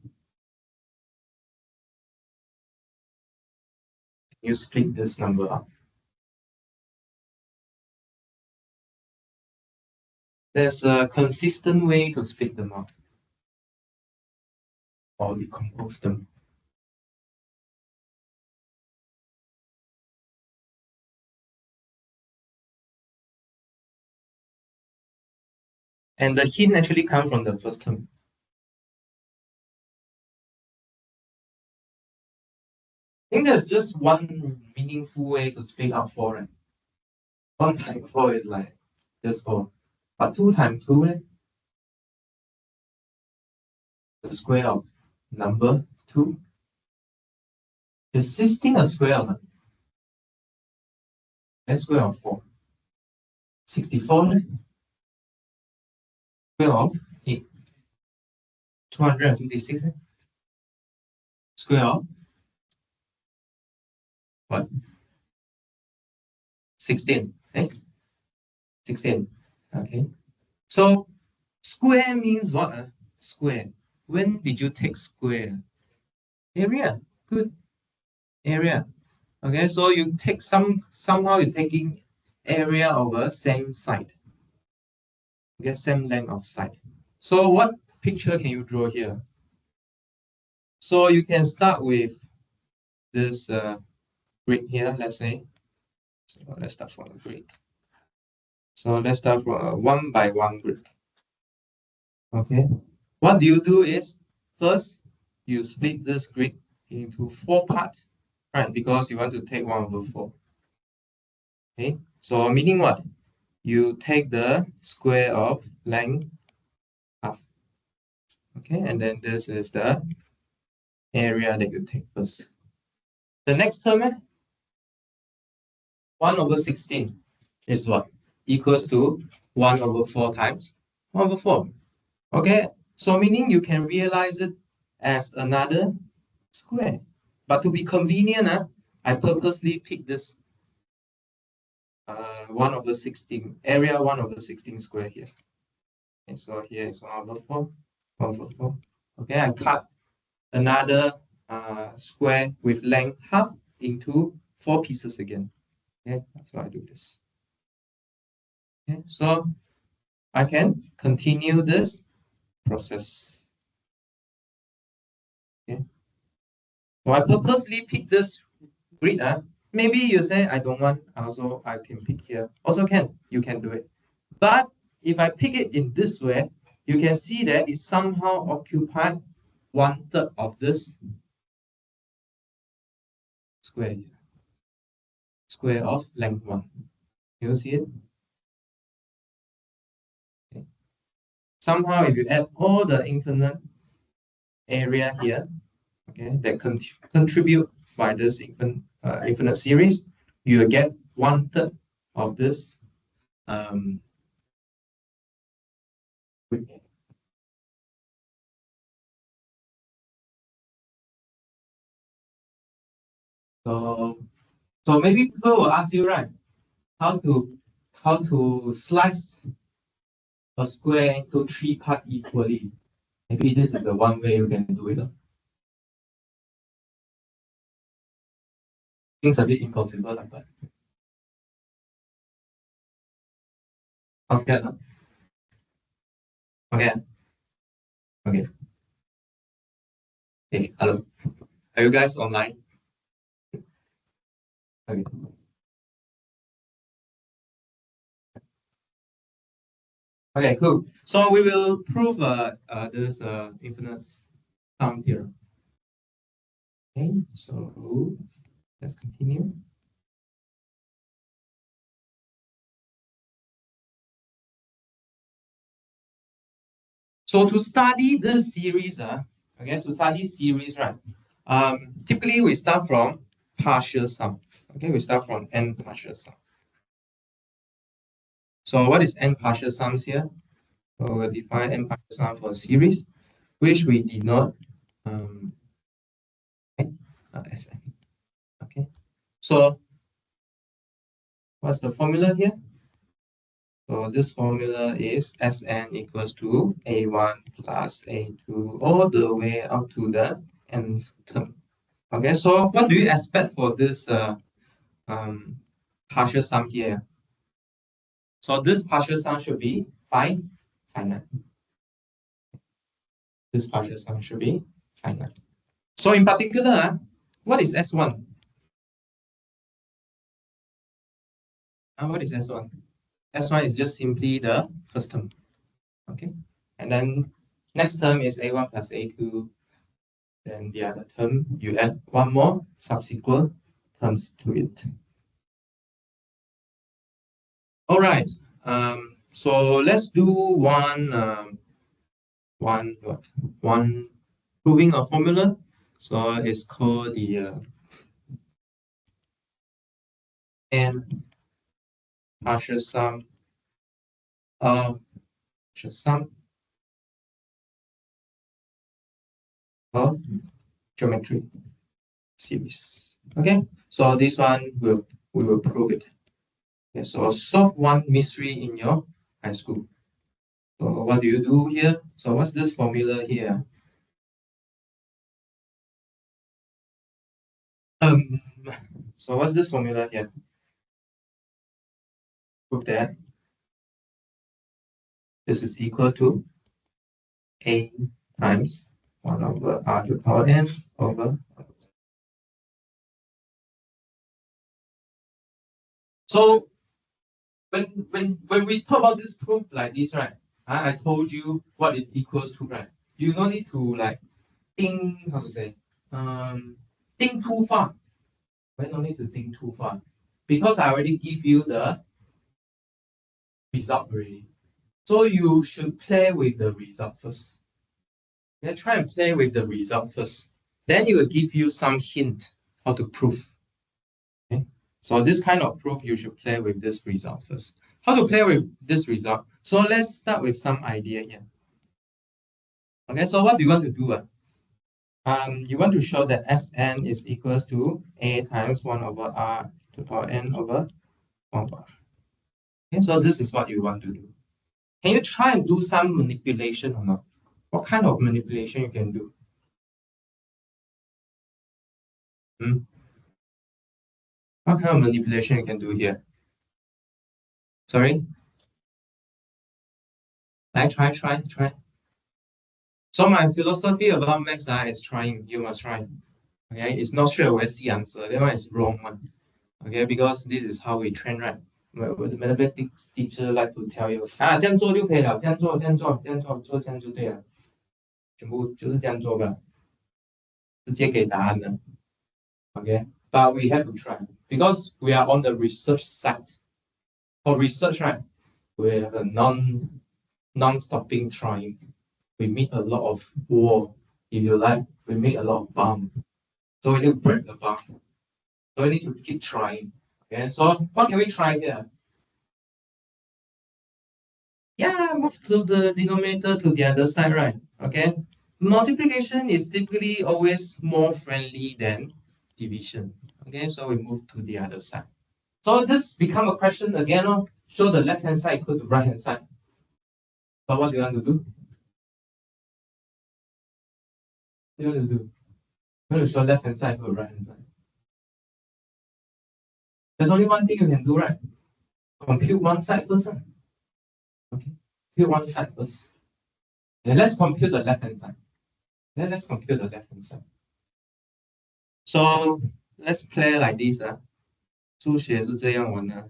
You split this number up. There's a consistent way to split them up or decompose them. And the hint actually comes from the first term. I think there's just one meaningful way to split up 4. Right? 1 times 4 is like just 4. But 2 times 2, the square of number 2. Is 16 a square or not? A square of 4. 64, square of 8. 256, square of what? 16, eh? 16, okay. So square means what? Square. When did you take square? Area. Good. Area. Okay, so you take somehow you're taking area over same side. Okay, same length of side. So what picture can you draw here? So you can start with this grid here, let's say. So let's start from the grid. So let's start from a 1 by 1 grid. Okay. What do is first you split this grid into 4 parts, right? Because you want to take 1/4. Okay. So meaning what? You take the square of length half. Okay, and then this is the area that you take first. The next term, 1/16 is what? Equals to 1/4 times 1/4. Okay, So meaning you can realize it as another square. But to be convenient, I purposely pick this 1 over 16, area 1 over 16 square here. Okay, so here is 1 over 4, 1 over 4. Okay, I cut another square with length half into 4 pieces again. Okay, so I do this. Okay, so I can continue this process. Okay, so I purposely pick this grid. Maybe you say I don't want, also I can pick here. Also can, you can do it. But if I pick it in this way, you can see that it somehow occupied 1/3 of this square here. Square of length 1. You see it? Okay. Somehow if you add all the infinite area here, okay, that contribute by this infinite series, you will get 1/3 of this so maybe people will ask you, right, how to slice a square into 3 parts equally. Maybe this is the one way you can do it. Things a bit impossible, but okay. Okay. Okay. Hey, hello. Are you guys online? Okay. Okay, cool. So we will prove this infinite sum theorem. Okay, so let's continue. So to study this series, okay, to study series, right? Typically we start from partial sum. Okay, we start from n partial sum. So what is n partial sums here? So we'll define n partial sum for a series, which we denote as n. Okay, so what's the formula here? So this formula is Sn equals to A1 plus A2 all the way up to the nth term. Okay, so what do you expect for this partial sum here? So this partial sum should be finite. This partial sum should be finite. So in particular, what is S1? What is S1? S1 is just simply the first term. Okay, and then next term is A1 plus A2. Then the other term, you add one more subsequent terms to it. All right. So let's do one proving a formula. So it's called the n partial sum of geometry series. Okay, so this one we will prove it. Okay, so solve one mystery in your high school. So what do you do here? So what's this formula here? So what's this formula here? Prove that this is equal to A times 1 over R to the power n over. So when we talk about this proof like this, right? I told you what it equals to, right? You don't need to like think, how to say, think too far. We don't need to think too far because I already give you the result already. So you should play with the result first. Yeah, try and play with the result first. Then it will give you some hint how to prove. Okay, so this kind of proof you should play with this result first. How to play with this result? So let's start with some idea here. Okay, so what do you want to do? You want to show that Sn is equals to A times 1 over R to the power n over 1 over R. Okay, so this is what you want to do. Can you try and do some manipulation or not? What kind of manipulation you can do? What kind of manipulation you can do here? Sorry? Try. So my philosophy about maths is trying. You must try. Okay, it's not straight away see answer. That one is wrong one. Okay, because this is how we train, right? The mathematics teacher like to tell you 这样做就可以了，做这样就对了，全部就是这样做吧，直接给答案的。Okay, but we have to try because we are on the research side. For research, right, we have a non-stopping trying. We meet a lot of wall, if you like. We meet a lot of bomb. So we need to break the bomb. So we need to keep trying. Okay, so what can we try here? Yeah, move to the denominator to the other side, right? Okay. Multiplication is typically always more friendly than division. Okay, so we move to the other side. So this become a question again. Show the left hand side equal to right hand side. But what do you want to do? What do you want to do? You want to show left hand side equal to right hand side. There's only one thing you can do, right? Compute one side first. Okay. Compute one side first. And let's compute the left hand side. Then let's compute the left hand side. So let's play like this. 数学是这样玩的。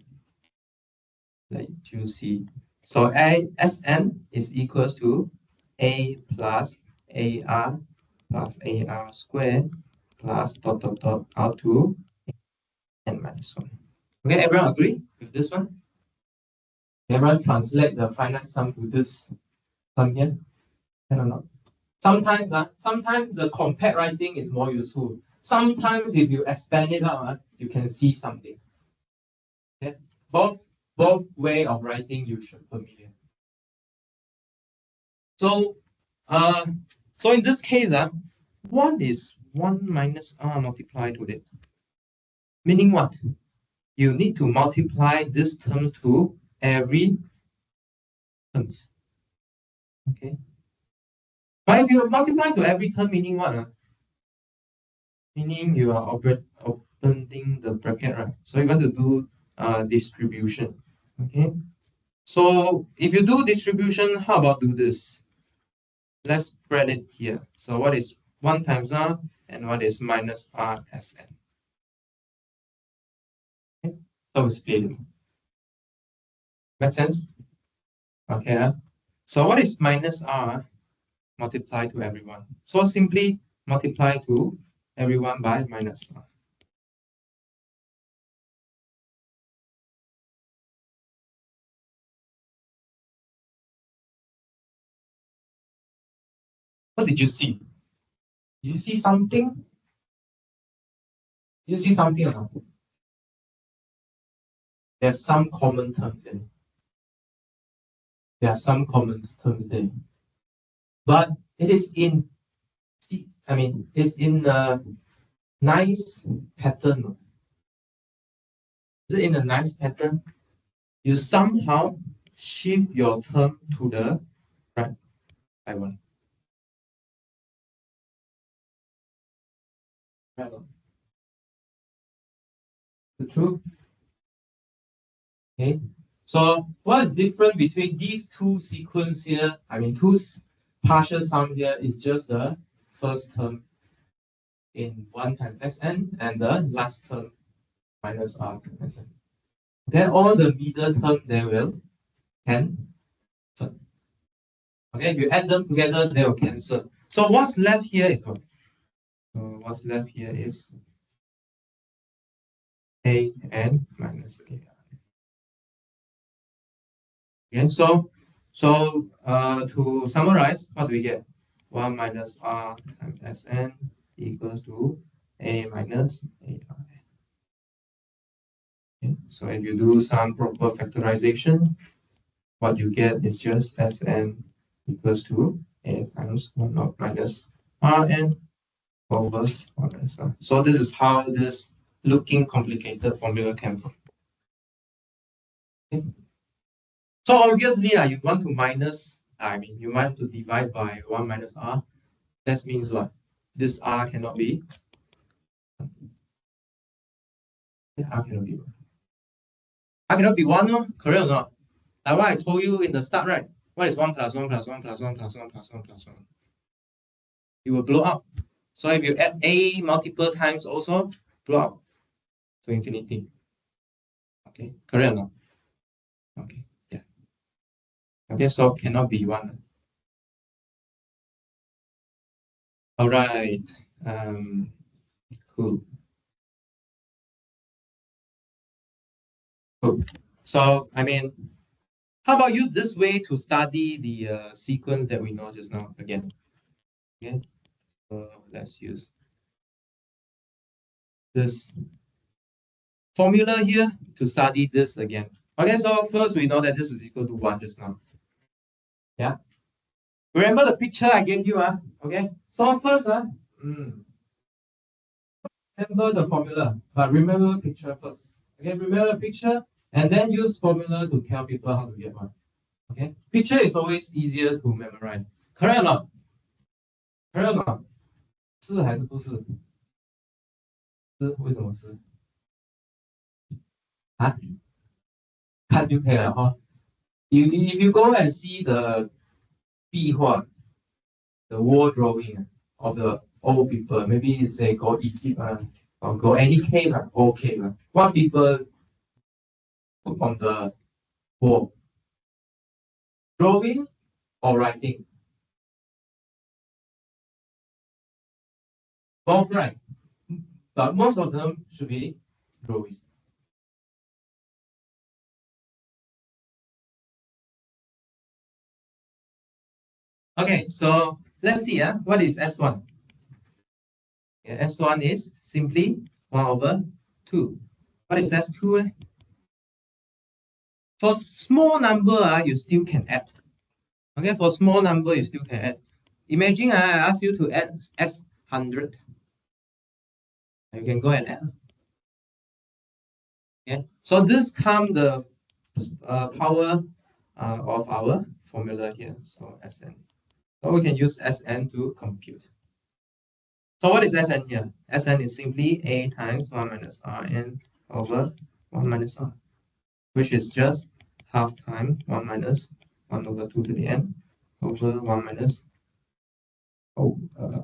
来就 see. So Sn is equals to A plus AR plus AR squared plus dot out to n minus 1. Okay, everyone agree with this one? Everyone translate the finite sum to this sum here? Can or not? Sometimes the compact writing is more useful. Sometimes if you expand it out, you can see something. Okay? Both way of writing you should familiar. So so in this case, what is 1 minus r multiplied with it? Meaning what? You need to multiply this term to every terms. Okay. But if you multiply to every term, meaning what? Meaning you are opening the bracket, right? So you want to do distribution. Okay. So if you do distribution, how about do this? Let's spread it here. So what is 1 times r and what is minus r Sn? Okay. So splitting. Make sense? Okay. So what is minus r multiplied to everyone? So simply multiply to everyone by minus r. What did you see? Did you see something? You see something or not? There's some common terms in it. There are some common terms there. But it is in, it's in a nice pattern. Is it in a nice pattern? You somehow shift your term to the right by one. Right. The truth. Okay. So what is different between these two sequences here? Two partial sum here is just the first term in 1 times Sn and the last term minus r times Sn. Then all the middle term they will cancel. Okay, if you add them together, they will cancel. So what's left here is what? What's left here is a n minus a. Okay, so to summarize, what do we get? 1 minus r times Sn equals to a minus a. Okay, so if you do some proper factorization, what you get is just Sn equals to A times 1 naught minus Rn over 1 minus R. So this is how this looking complicated formula can be. Okay. So obviously, you want to you want to divide by 1 minus R. That means what? This R cannot be. R cannot be 1. R cannot be 1, no? Correct or not? Like what I told you in the start, right? What is 1 plus 1 plus 1 plus 1 plus 1 plus 1 plus 1? It will blow up. So if you add A multiple times also, blow up to infinity. Okay, correct or not? Okay, yeah. Okay, so cannot be 1. All right. Cool. Cool. So, how about use this way to study the sequence that we know just now again? Okay, so let's use this formula here to study this again. Okay, so first we know that this is equal to 1 just now. Yeah. Remember the picture I gave you, okay? So first, remember the formula, but remember the picture first. Okay, remember the picture and then use formula to tell people how to get 1. Okay, picture is always easier to memorize. Correct or not? Correct or not? 是还是不是？是，为什么是？啊？看就可以了哈。If you go and see the 壁画 the wall drawing of the old people. Maybe you say go Egypt or go any cave, old cave. What people put on the wall? Drawing or writing? Both, right? But most of them should be drawing. Okay, so let's see. What is S1? Yeah, S1 is simply 1 over 2. What is S2? For small number, you still can add. Okay, for small number, you still can add. Imagine I ask you to add S100. You can go and add. Okay, so this comes the power of our formula here. So Sn. So we can use Sn to compute. So what is Sn here? Sn is simply A times 1 minus Rn over 1 minus R, which is just half time 1 minus 1 over 2 to the n over 1 minus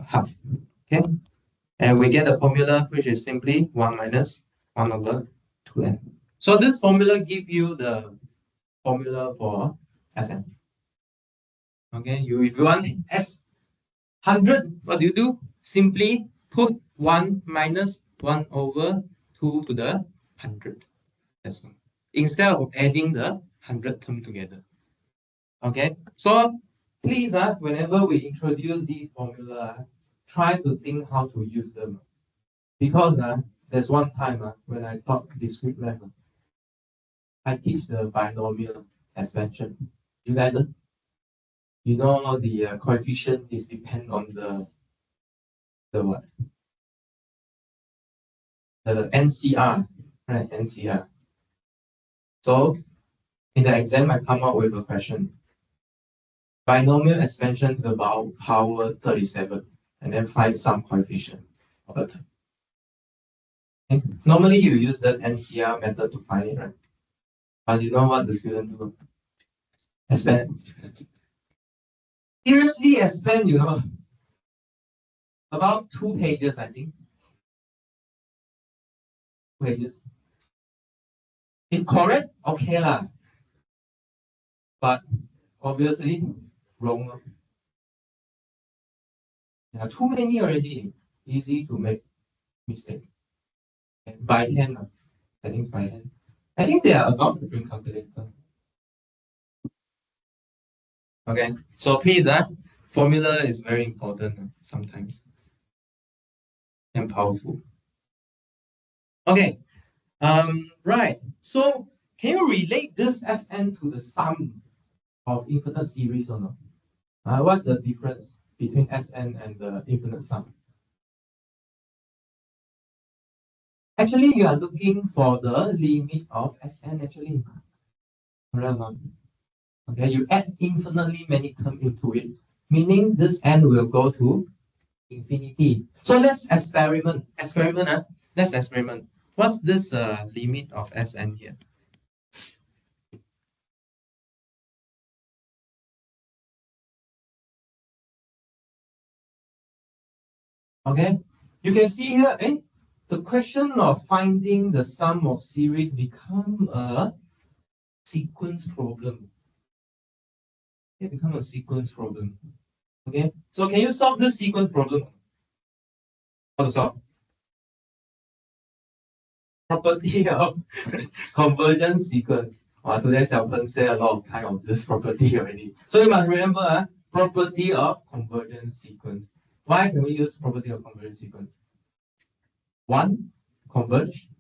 half. Okay, and we get the formula which is simply 1 minus 1 over 2n. So this formula gives you the formula for Sn. Okay, if you want S100, what do? Simply put 1 minus 1 over 2 to the 100. That's all. Instead of adding the 100 term together. Okay, so please, whenever we introduce these formula, try to think how to use them. Because there's one time when I taught discrete math, I teach the binomial expansion. You guys, you know the coefficient is depend on the what? The NCR, right? NCR. So in the exam, I come up with a question. Binomial expansion to the power 37, and then find some coefficient of the term. Okay. Normally, you use the NCR method to find it, right? But you know what the student do? Expand. Seriously, expand, about 2 pages, I think. 2 pages. If correct, okay lah. But obviously, wrong. Yeah, too many already. Easy to make mistake. And by hand, I think by hand. I think they are about to bring calculator. Okay, so please, formula is very important sometimes and powerful. Okay, right. So can you relate this Sn to the sum of infinite series or not? What's the difference between Sn and the infinite sum? Actually, you are looking for the limit of Sn actually. Okay, you add infinitely many terms into it, meaning this n will go to infinity. So let's experiment. Let's experiment. What's this limit of Sn here? Okay, you can see here, the question of finding the sum of series become a sequence problem. It becomes a sequence problem. Okay, so can you solve this sequence problem? How to solve? Property of convergence sequence. Today Xiaopen say a lot of kind of this property already. So you must remember property of convergence sequence. Why can we use property of convergence sequence? One converge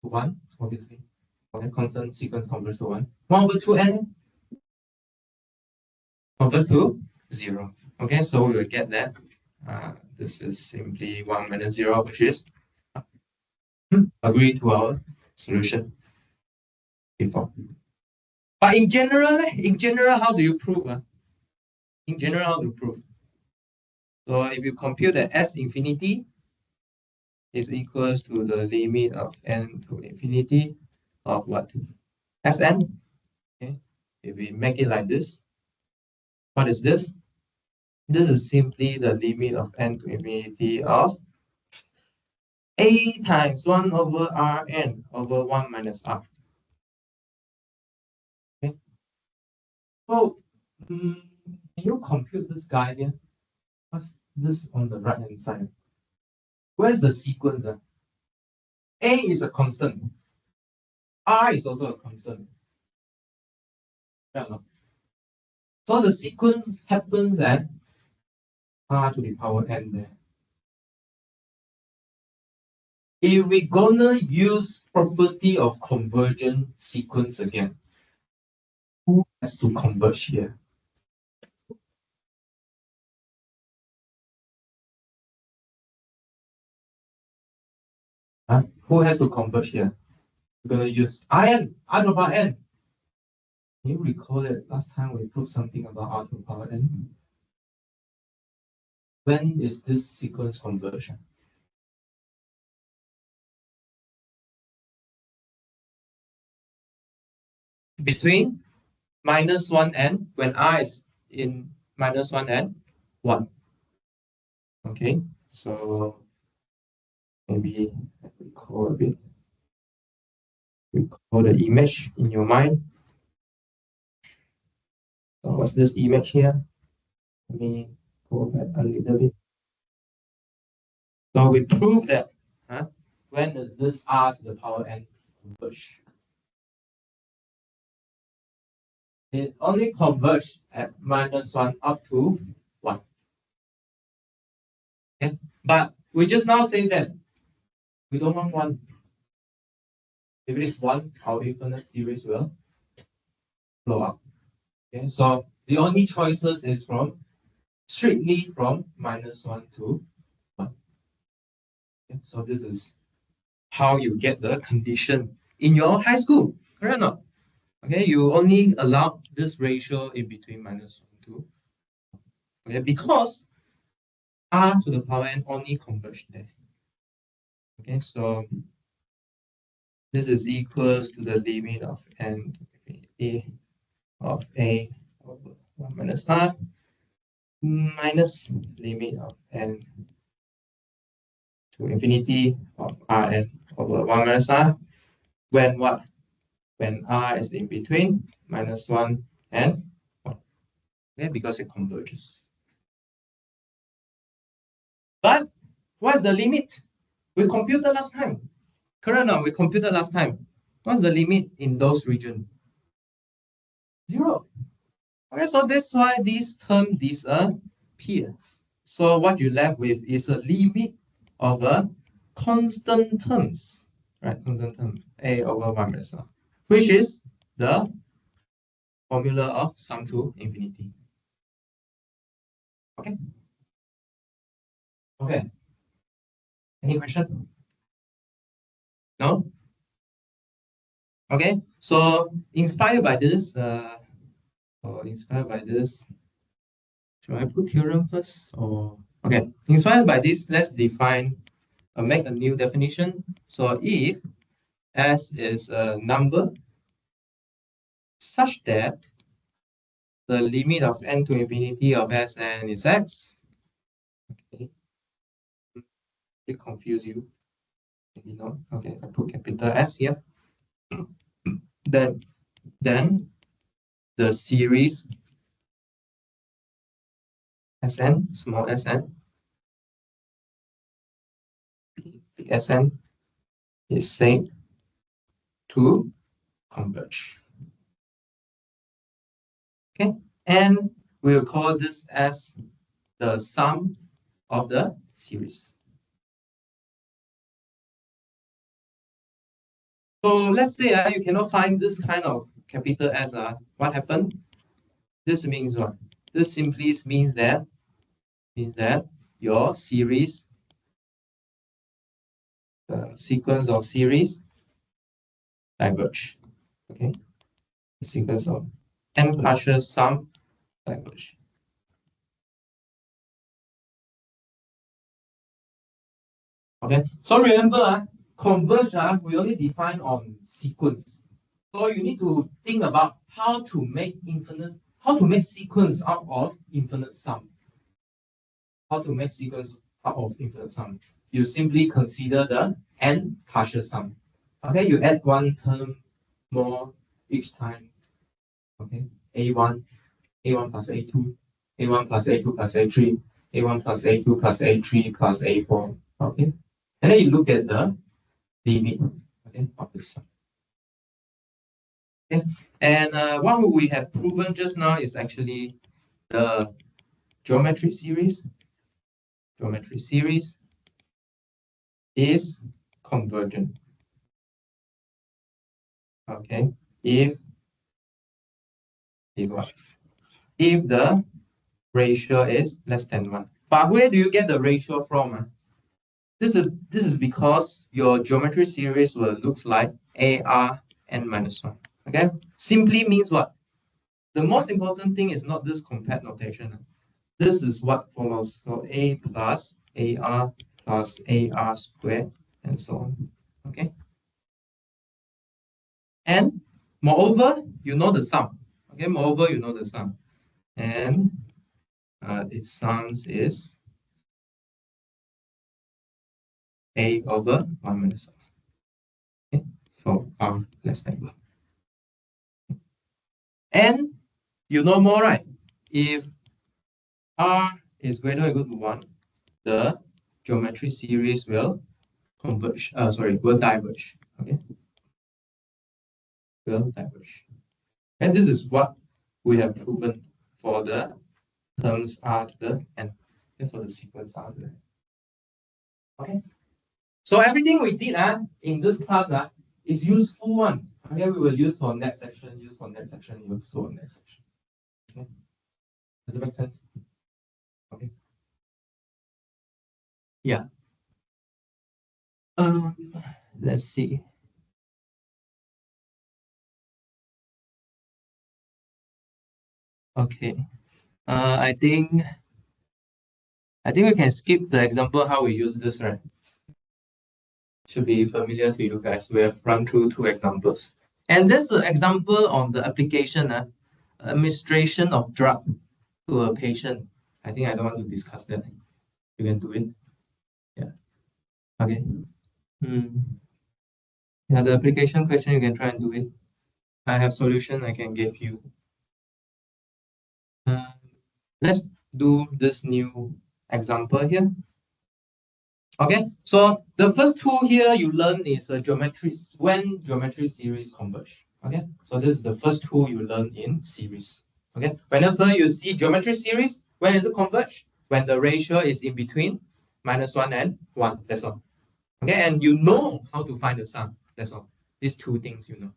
to one, obviously. Okay, constant sequence converge to one. 1/2n converge to 0. Okay, so we will get that. This is simply 1 minus 0, which is agree to our solution before. But in general, how do you prove? In general, how to prove? So if you compute that S infinity is equals to the limit of n to infinity of what? Sn. Okay. If we make it like this, what is this? This is simply the limit of n to infinity of a times 1 over Rn over 1 minus r. Okay. So, can you compute this guy here? What's this on the right hand side? Where's the sequence? A is a constant. R is also a constant. Yeah, so the sequence happens at r to the power n there. If we're gonna use property of convergent sequence again, who has to converge here? Who has to converge here? We're gonna use Rn, r to the power n. Can you recall that last time we proved something about r to the power n? When is this sequence conversion? Between -1 and when r is in -1 and 1. Okay, so maybe recall a bit. Recall the image in your mind. So what's this image here? Let me go back a little bit. So we prove that when does this r to the power n converge? It only converges at -1 up to 1. Okay? But we just now say that we don't want 1. If it is 1, our infinite series will blow up. Okay, so the only choices is from strictly from -1 to 1. Okay, so this is how you get the condition in your high school, correct or not? Okay, you only allow this ratio in between -1 to 1. Okay, because r to the power n only converge there. Okay, so this is equals to the limit of n to infinity of a over 1 minus r minus limit of n to infinity of Rn over 1 minus r when what? When r is in between -1 and 1. Okay, because it converges. But what's the limit? We computed last time. Correct now, we computed last time. What's the limit in those regions? 0. Okay, so that's why this term disappears. So what you left with is a limit of a constant terms, right? Constant term a over 1 minus r, which is the formula of sum to infinity. Okay. Okay. Any question? No? Okay. So inspired by this, should I put theorem first? Or okay. Inspired by this, let's define make a new definition. So if S is a number such that the limit of n to infinity of Sn is x. Okay. It confuse you. Maybe not. Okay, I put capital S here. Then the series Sn, small sn, big Sn is said to converge. Okay, and we'll call this as the sum of the series. So let's say you cannot find this kind of capital S. What happened? This means what? This simply means that your series, the sequence of series, diverge. Okay, the sequence of n partial sum diverge. Okay, so remember, converge we only define on sequence. So you need to think about how to make sequence out of infinite sum. How to make sequence out of infinite sum? You simply consider the n partial sum. Okay, you add one term more each time. Okay, a1 plus a2, a1 plus a2 plus a3, a1 plus a2 plus a3 plus a4. Okay, and then you look at the limit, okay, of the sum. Okay, and what we have proven just now is actually the geometry series. Geometry series is convergent. Okay, if what? If the ratio is less than 1. But where do you get the ratio from? This is because your geometry series will look like AR n minus 1. Okay, simply means what? The most important thing is not this compact notation. This is what follows. So A plus AR plus AR squared and so on. Okay. And moreover, you know the sum. Okay, moreover, you know the sum. And its sums is A over 1 minus 1. Okay, for R less than 1. And you know more, right? If R is greater or equal to 1, the geometry series will converge. Will diverge. Okay, will diverge. And this is what we have proven for the terms R to the N, and for the sequence R to the N. Okay. So everything we did in this class is useful one. Okay, we will use for next section, use for next section, use for next section. Okay. Does it make sense? Okay. Yeah. Let's see. Okay. I think we can skip the example how we use this, right? Should be familiar to you guys. We have run through 2 examples. And this is an example on the application, administration of drug to a patient. I think I don't want to discuss that. You can do it. Yeah. Okay. Yeah, the application question, you can try and do it. I have solution I can give you. Let's do this new example here. Okay, so the first tool here you learn is when geometry series converge. Okay, so this is the first tool you learn in series. Okay, whenever you see geometry series, when is it converge? When the ratio is in between -1 and 1. That's all. Okay, and you know how to find the sum. That's all. These 2 things you know.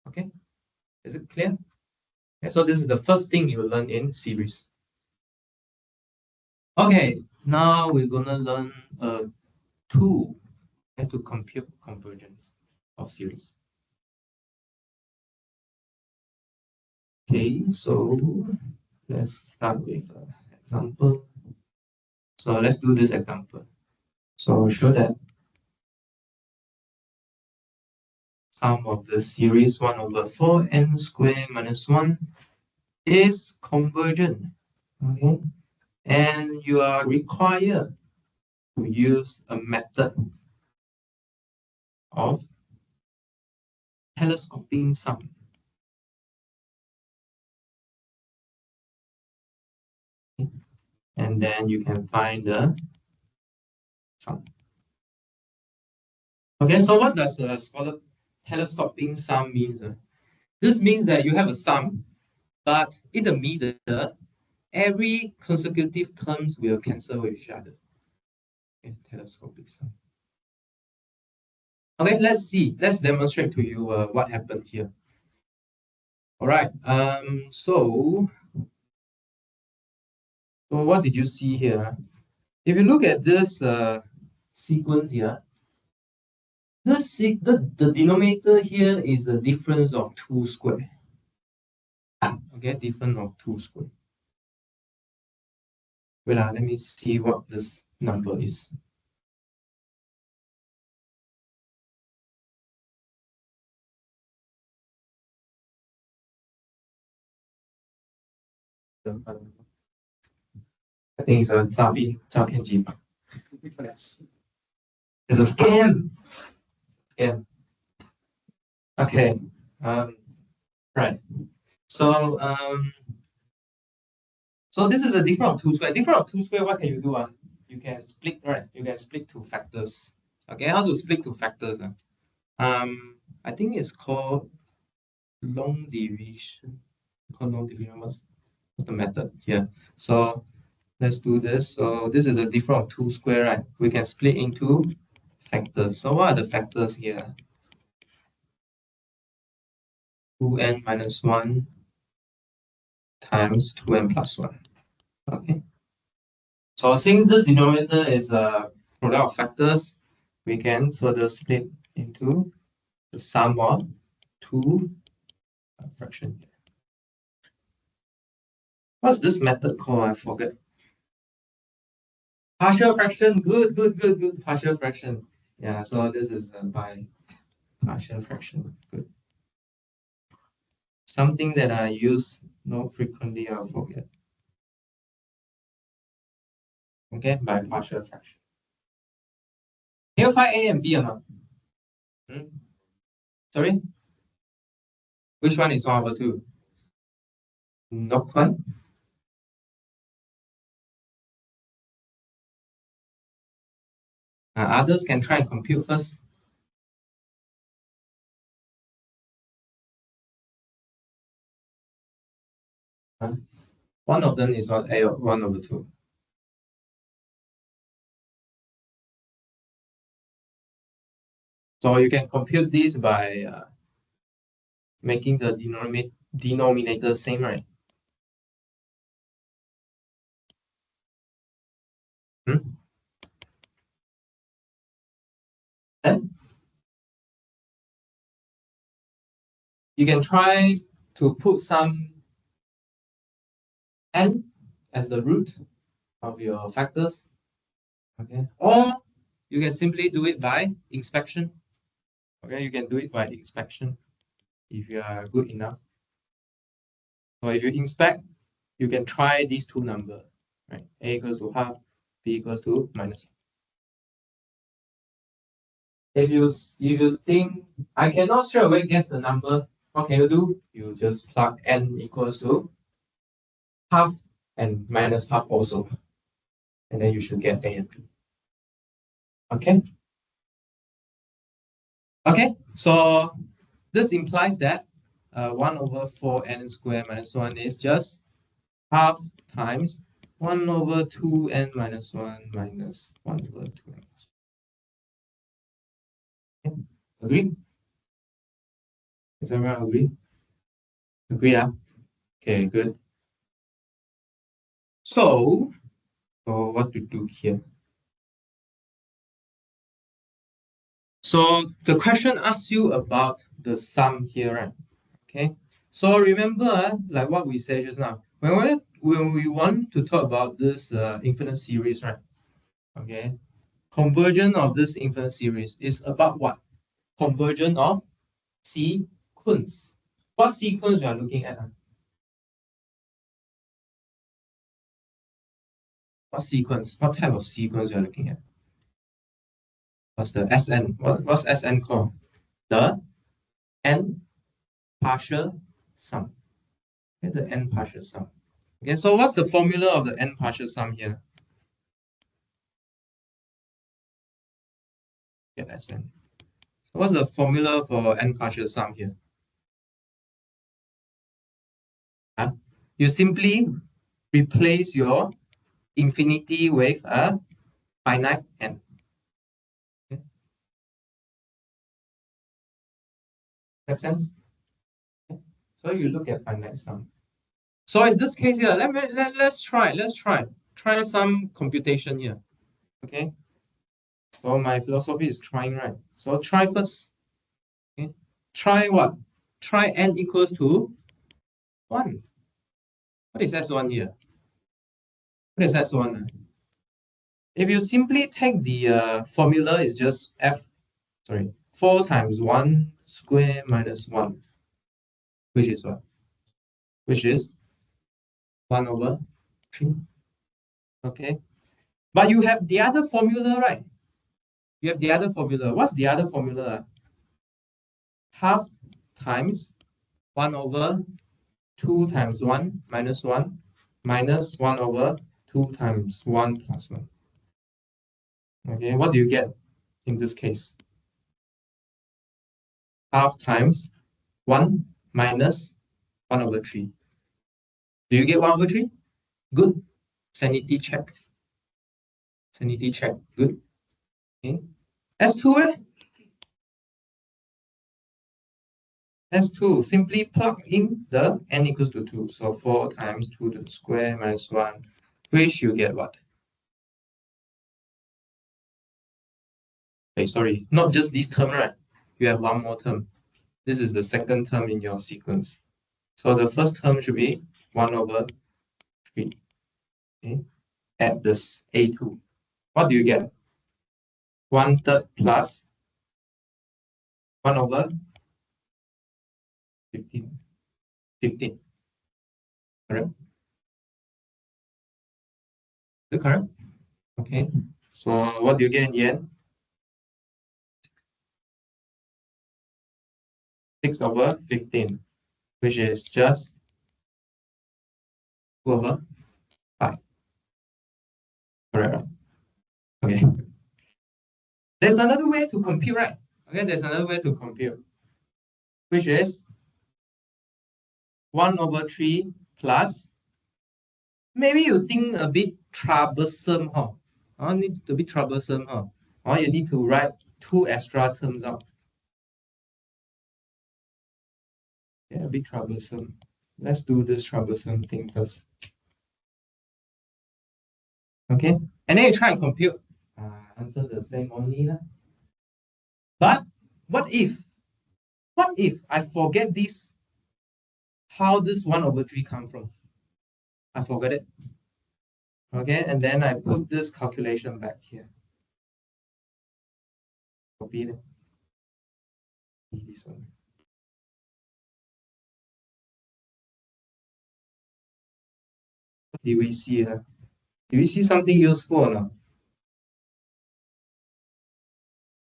Okay, is it clear? Okay, so this is the first thing you learn in series. Okay, now we're gonna learn a tool to compute convergence of series. Okay, so let's start with an example. So let's do this example. So show that sum of the series 1 over 4n squared minus 1 is convergent. Okay, and you are required to use a method of telescoping sum. Okay? And then you can find the sum. Okay, so what does a scholar telescoping sum means? This means that you have a sum, but in the middle, every consecutive terms will cancel with each other. Okay, telescopic sum. Okay, let's see. Let's demonstrate to you what happened here. All right. So what did you see here? If you look at this sequence here, the denominator here is a difference of 2 square. Okay, difference of 2 square. Wait, let me see what this number is. I think it's a 诈骗集团. It's a scam. Scam. Okay. Right. So so this is a difference of 2 square. Difference of 2 square, what can you do? You can split, right? You can split to factors. Okay, how to split to factors? I think it's called long division. Called long division. What's the method here? So let's do this. So this is a difference of 2 square, right? We can split into factors. So what are the factors here? 2n minus 1 times 2n plus 1. Okay. So since this denominator is a product of factors, we can further split into the sum of two fractions. What's this method called? I forget. Partial fraction. Good. Partial fraction. Yeah, so this is by partial fraction. Good. Something that I use not frequently, I forget. Okay, by partial fraction. Can you find A and B or not? Sorry? Which one is 1 over 2? Not quite. Others can try and compute first. One of them is what? A 1 over 2. So you can compute this by making the denominator same, right? Then you can try to put some n as the root of your factors. Okay. Or you can simply do it by inspection. Okay, you can do it by inspection if you are good enough. So if you inspect, you can try these two numbers, right? A equals to half, B equals to minus. If you think I cannot straight away guess the number, what can you do? You just plug n equals to half and minus half also, and then you should get A and B. Okay. Okay. So this implies that 1 over 4n squared minus 1 is just half times 1 over 2n minus 1 minus 1 over 2n. Okay. Agree? Is everyone agree? Agree, Okay, good. So So what to do here? So the question asks you about the sum here, right? Okay. So remember, like what we said just now, when we want to talk about this infinite series, right? Okay. Conversion of this infinite series is about what? Conversion of sequence. What sequence we are looking at? What sequence? What type of sequence we are looking at? What's the Sn? What's Sn called? The n partial sum. Okay, the n partial sum. Okay, so what's the formula of the n partial sum here? Get Sn. So what's the formula for n partial sum here? Huh? You simply replace your infinity with a finite n. Okay. Make sense? Okay. So you look at finite sum. So in this case here, let's try some computation here. Okay. So my philosophy is trying, right? So try first. Okay. Try what? Try n equals to 1. What is S1 here? What is S1? If you simply take the formula, is just 4 times 1 square minus 1, which is what? Which is 1 over 3. Okay. But you have the other formula, right? You have the other formula. What's the other formula? Half times 1 over 2 times 1 minus 1 minus 1 over 2 times 1 plus 1. Okay, what do you get in this case? Half times 1 minus 1 over 3. Do you get 1 over 3? Good. Sanity check. Sanity check. Good. Okay. S2, right? S2, simply plug in the n equals to 2. So 4 times 2 to the square minus 1, which you get what? Okay, sorry, not just this term, right? You have one more term. This is the second term in your sequence. So the first term should be 1 over 3. Okay. Add this A2. What do you get? 1/3 plus 1 over 15. 15. Correct? Is it correct? Okay. So what do you get in the end? 6 over 15, which is just 2 over 5. Correct, right? Okay. There's another way to compute, right? Okay, there's another way to compute, which is 1 over 3 plus, maybe you think a bit troublesome, huh? Need a bit troublesome, huh? Or you need to write 2 extra terms out. Yeah, a bit troublesome. Let's do this troublesome thing first. Okay, and then you try and compute. Answer the same only. But what if I forget this? How this 1 over 3 come from? I forgot it. Okay, and then I put this calculation back here. Copy it. This one. What do we see here? Do we see something useful or not?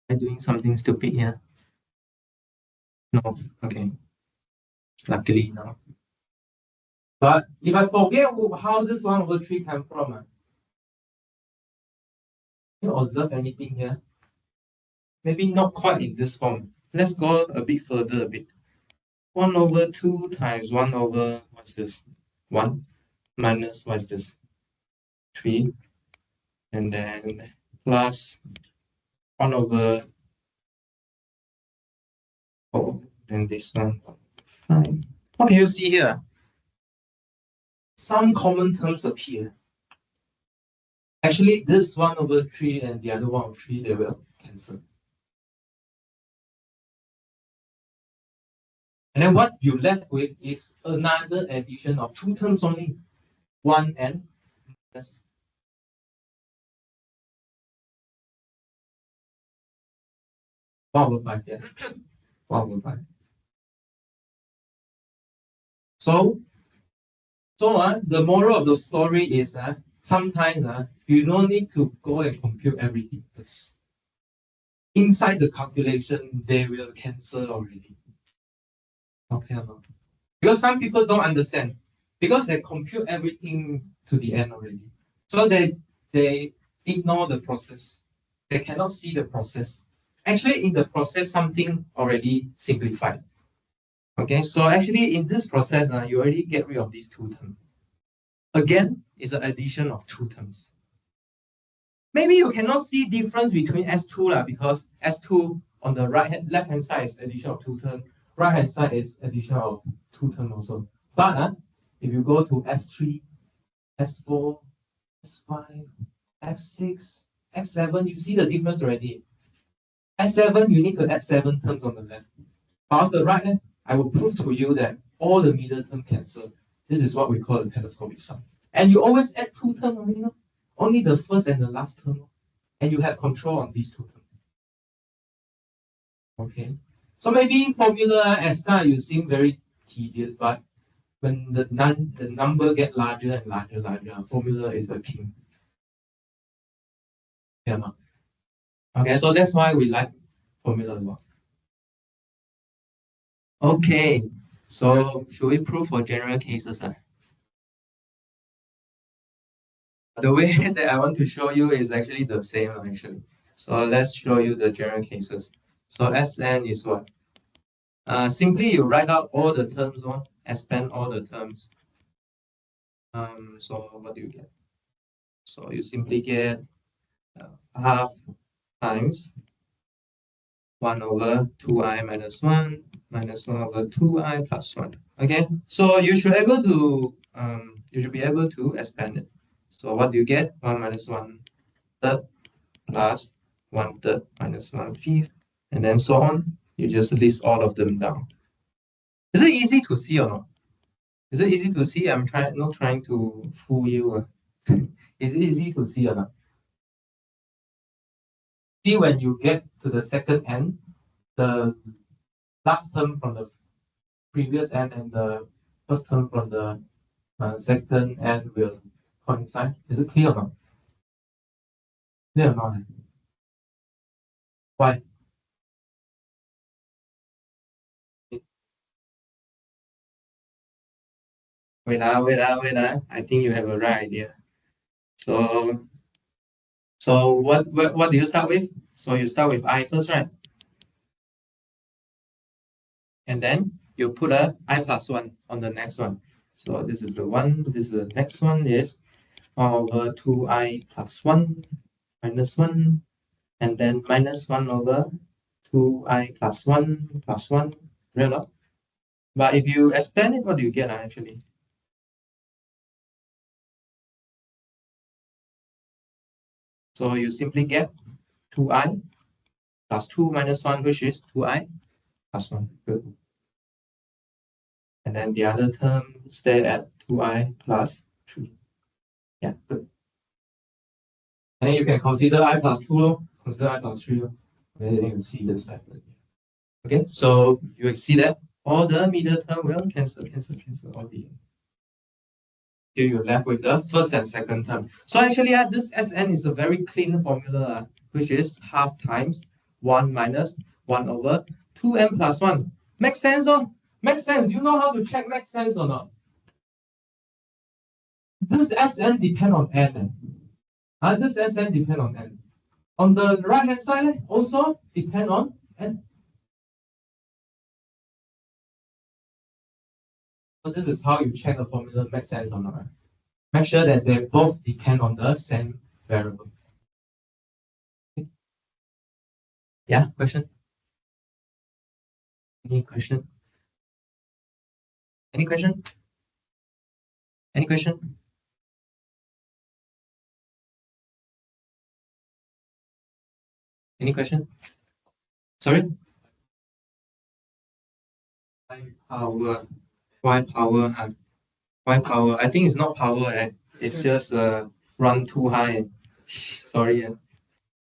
Am I doing something stupid here? No. Okay. Luckily, no. But if I forget how this 1 over 3 came from, can you observe anything here? Maybe not quite in this form. Let's go a bit further a bit. 1 over 2 times 1 over, what's this? 1 minus, what's this? 3. And then plus 1 over 4. Then this one, 5. What can you see here? Some common terms appear. Actually, this 1/3 and the other 1/3, they will cancel. And then what you left with is another addition of two terms only, 1 and minus 1/5. Yeah, 1/5. So the moral of the story is sometimes you don't need to go and compute everything. Inside the calculation, they will cancel already. Okay, because some people don't understand because they compute everything to the end already. So they ignore the process. They cannot see the process. Actually, in the process, something already simplified. Okay, so actually in this process, you already get rid of these two terms. Again, it's an addition of two terms. Maybe you cannot see difference between S2 because S2 on the left hand side is addition of two terms, right hand side is addition of two terms also. But if you go to S3, S4, S5, S6, S7, you see the difference already. S7, you need to add 7 terms on the left. But on the right, I will prove to you that all the middle term cancel. This is what we call the telescopic sum. And you always add 2 terms only, only the first and the last term. And you have control on these 2 terms. Okay. So maybe formula at start you seem very tedious, but when the number get larger and larger, formula is the king. Yeah. Okay, so that's why we like formula a lot. Okay, so should we prove for general cases? The way that I want to show you is actually the same actually. So let's show you the general cases. So Sn is what? Simply you write out all the terms on, expand all the terms. So what do you get? So you simply get half times 1/2i minus 1 minus 1/2i plus 1. Okay, so you should be able to expand it. So what do you get? 1 minus 1/3 plus 1/3 minus 1/5, and then so on. You just list all of them down. Is it easy to see or not? Is it easy to see? I'm not trying to fool you. Is it easy to see or not? See when you get to the second end, the last term from the previous end and the first term from the second end will coincide. Is it clear or not? Clear or not? Why? Wait. I think you have a right idea. So what do you start with? So you start with I first, right? And then you put a I plus 1 on the next one. So this is the one, this is the next one is 1/2i plus 1 minus 1, and then minus 1/2i plus 1 plus 1. Real not? But if you expand it, what do you get actually? So you simply get 2i plus 2 minus 1, which is 2i plus 1. Good. And then the other term stay at 2i plus 3. Yeah, good. And then you can consider I plus 2, consider I plus 3. And then you see this separately. Okay, so you see that all the middle term will cancel all the here you're left with the first and second term. So actually, this Sn is a very clean formula, which is half times 1 minus 1/2m plus 1. Makes sense, or? Makes sense. Do you know how to check makes sense or not? This Sn depend on n. This Sn depend on n. On the right hand side, also depend on n. So this is how you check the formula makes sense or not. Make sure that they both depend on the same variable. Okay. Yeah, question? Any question? Any question? Any question? Any question? Sorry? Why power? Why power? Why power? I think it's not power. It's just run too high. Sorry.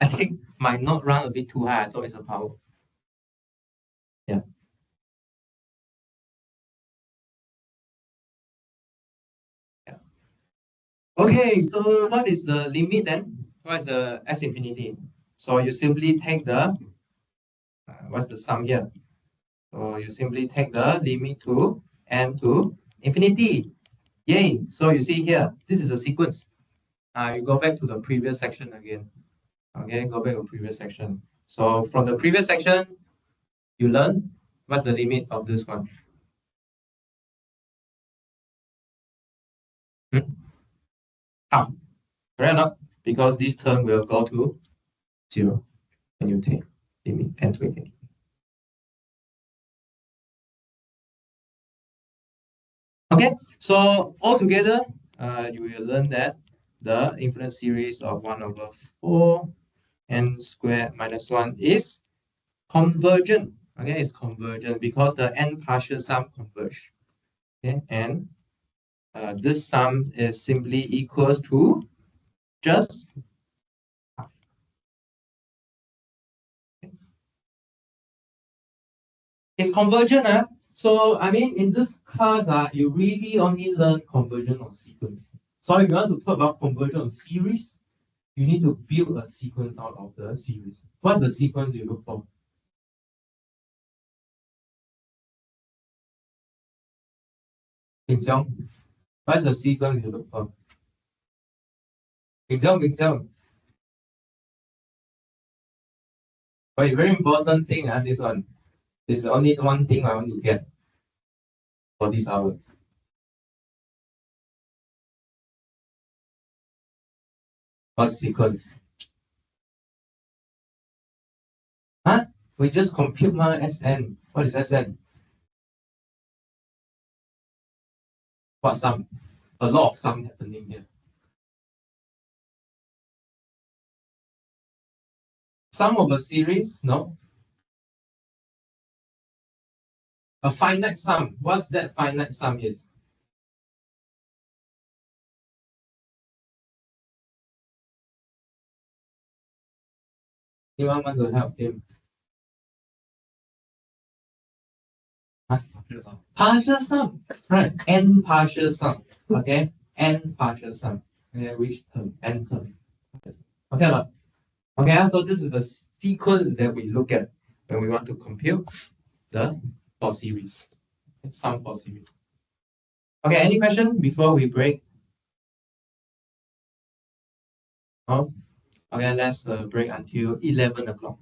I think might not run a bit too high. I thought it's a power. Yeah. Yeah. Okay, so what is the limit then? What is the S infinity? So you simply take the what's the sum here? So you simply take the limit to n to infinity. Yay! So you see here, this is a sequence. You go back to the previous section again. Okay, go back to previous section. So from the previous section, you learn what's the limit of this one. Half. Correct or not? Because this term will go to 0 when you take limit n to infinity. Okay, so altogether, you will learn that the infinite series of 1 over 4 n squared minus 1 is convergent. Okay, it's convergent because the n partial sum converge. Okay, and this sum is simply equals to just half. It's convergent. So, I mean, in this class, you really only learn conversion of sequence. So, if you want to talk about conversion of series, you need to build a sequence out of the series. What's the sequence you look for? Example. What's the sequence you look for? Example. But very important thing, this one. This is the only one thing I want to get for this hour. What sequence? Huh? We just compute my Sn. What is Sn? What sum? A lot of sum happening here. Sum of a series? No. A finite sum. What's that finite sum is? Anyone want to help him? Huh? Partial sum. Right. N partial sum. Okay. N partial sum. Okay. Which term? N term. Okay. Okay. So this is the sequence that we look at when we want to compute the for series. Sum for series. Okay. Any question before we break? Oh. Okay. Let's break until 11 o'clock.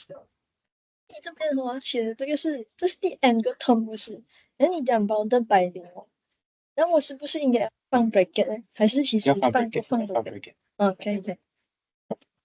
思哦。你这边我写的这是第 n 个 term 不是？那你讲 bounded by 0哦，那我是不是应该放 bracket 呢？还是其实放 bracket？可以的。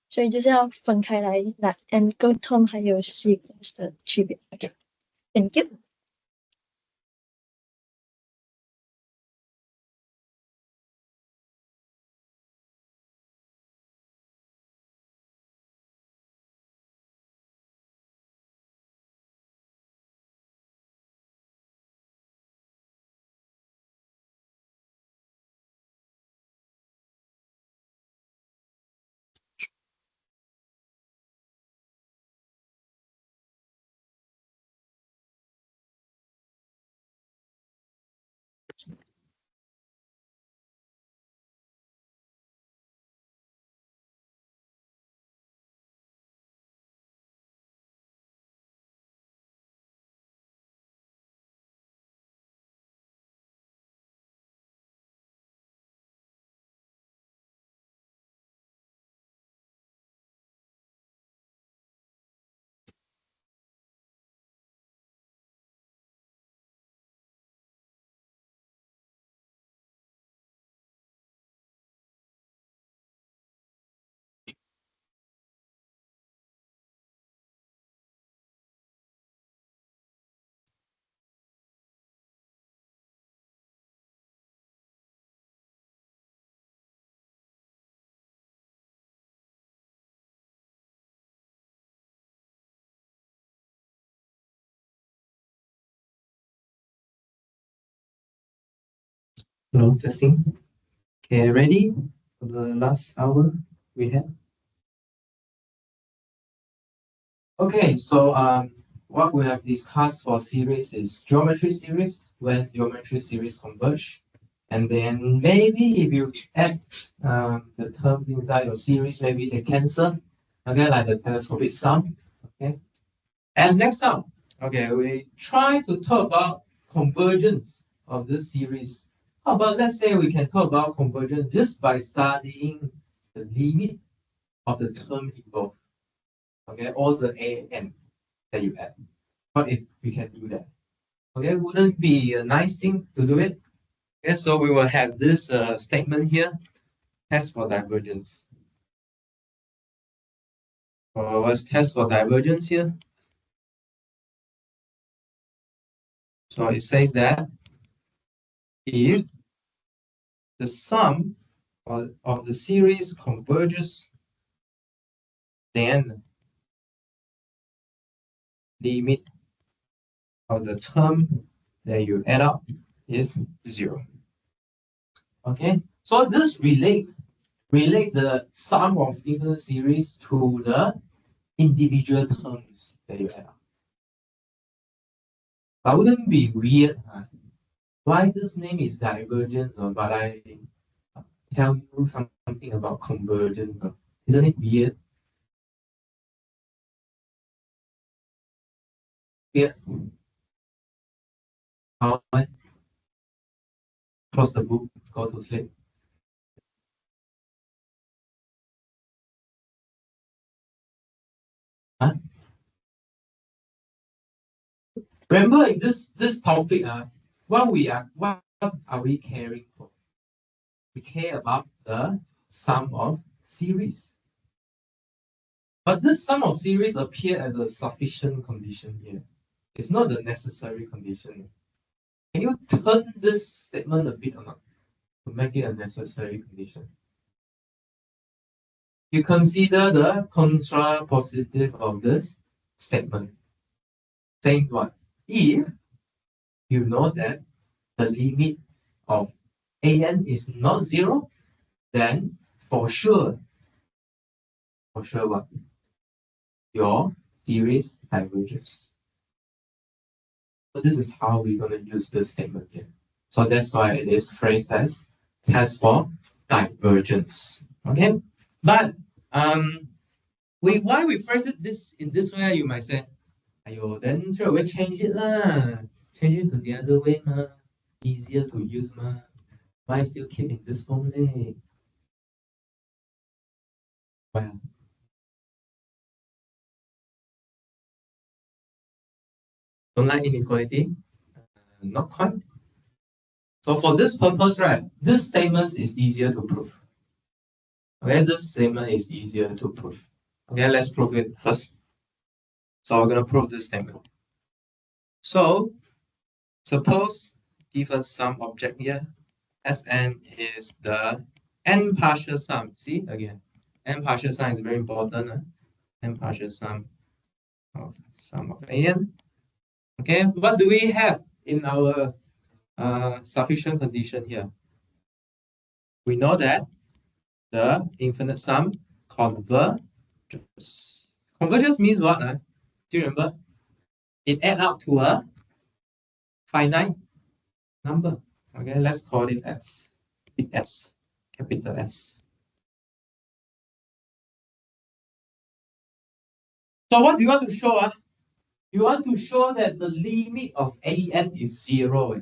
所以就是要分开来拿 n 个 term 还有 sequence 的区别。OK，thank you。Hello, testing. Okay, ready for the last hour we have? Okay, so what we have discussed for series is geometry series, when geometry series converge. And then maybe if you add the terms inside your series, maybe they cancel, okay, like the telescopic sum, okay. And next up, okay, we try to talk about convergence of this series. How about, let's say we can talk about convergence just by studying the limit of the term involved, okay, all the a n that you add. What if we can do that? Okay, wouldn't it be a nice thing to do it? Okay, so we will have this statement here, test for divergence. What's test for divergence here? So it says that if the sum of the series converges, then limit of the term that you add up is 0. Okay, so this relate the sum of infinite series to the individual terms that you add up. But wouldn't it be weird? Why this name is divergence, but I tell you something about convergence? Isn't it weird? Weird. How I close the book, go to sleep. Huh? Remember this topic, what are we caring for? We care about the sum of series. But this sum of series appear as a sufficient condition here. It's not the necessary condition. Can you turn this statement a bit or not to make it a necessary condition? You consider the contrapositive of this statement. Saying what? If you know that the limit of an is not 0, then for sure what? Your series diverges. So this is how we're going to use this statement here. So that's why it is phrased as test for divergence. Okay, but why we phrase it this in this way? You might say, "Ayo, then sure we change it lah. Change it to the other way, ma. Easier to use, ma. Why still keep in this form, leh?" Well, Don't like inequality? Not quite. So for this purpose, right, this statement is easier to prove. Okay, this statement is easier to prove. Okay, let's prove it first. So we're going to prove this statement. So suppose give us some object here. Sn is the n partial sum. See again, n partial sum is very important. N partial sum of an. Okay, what do we have in our sufficient condition here? We know that the infinite sum converges. Converges means what? Do you remember? It adds up to a finite number. Okay, let's call it S. Big S. Capital S. So what do you want to show? You want to show that the limit of an is 0.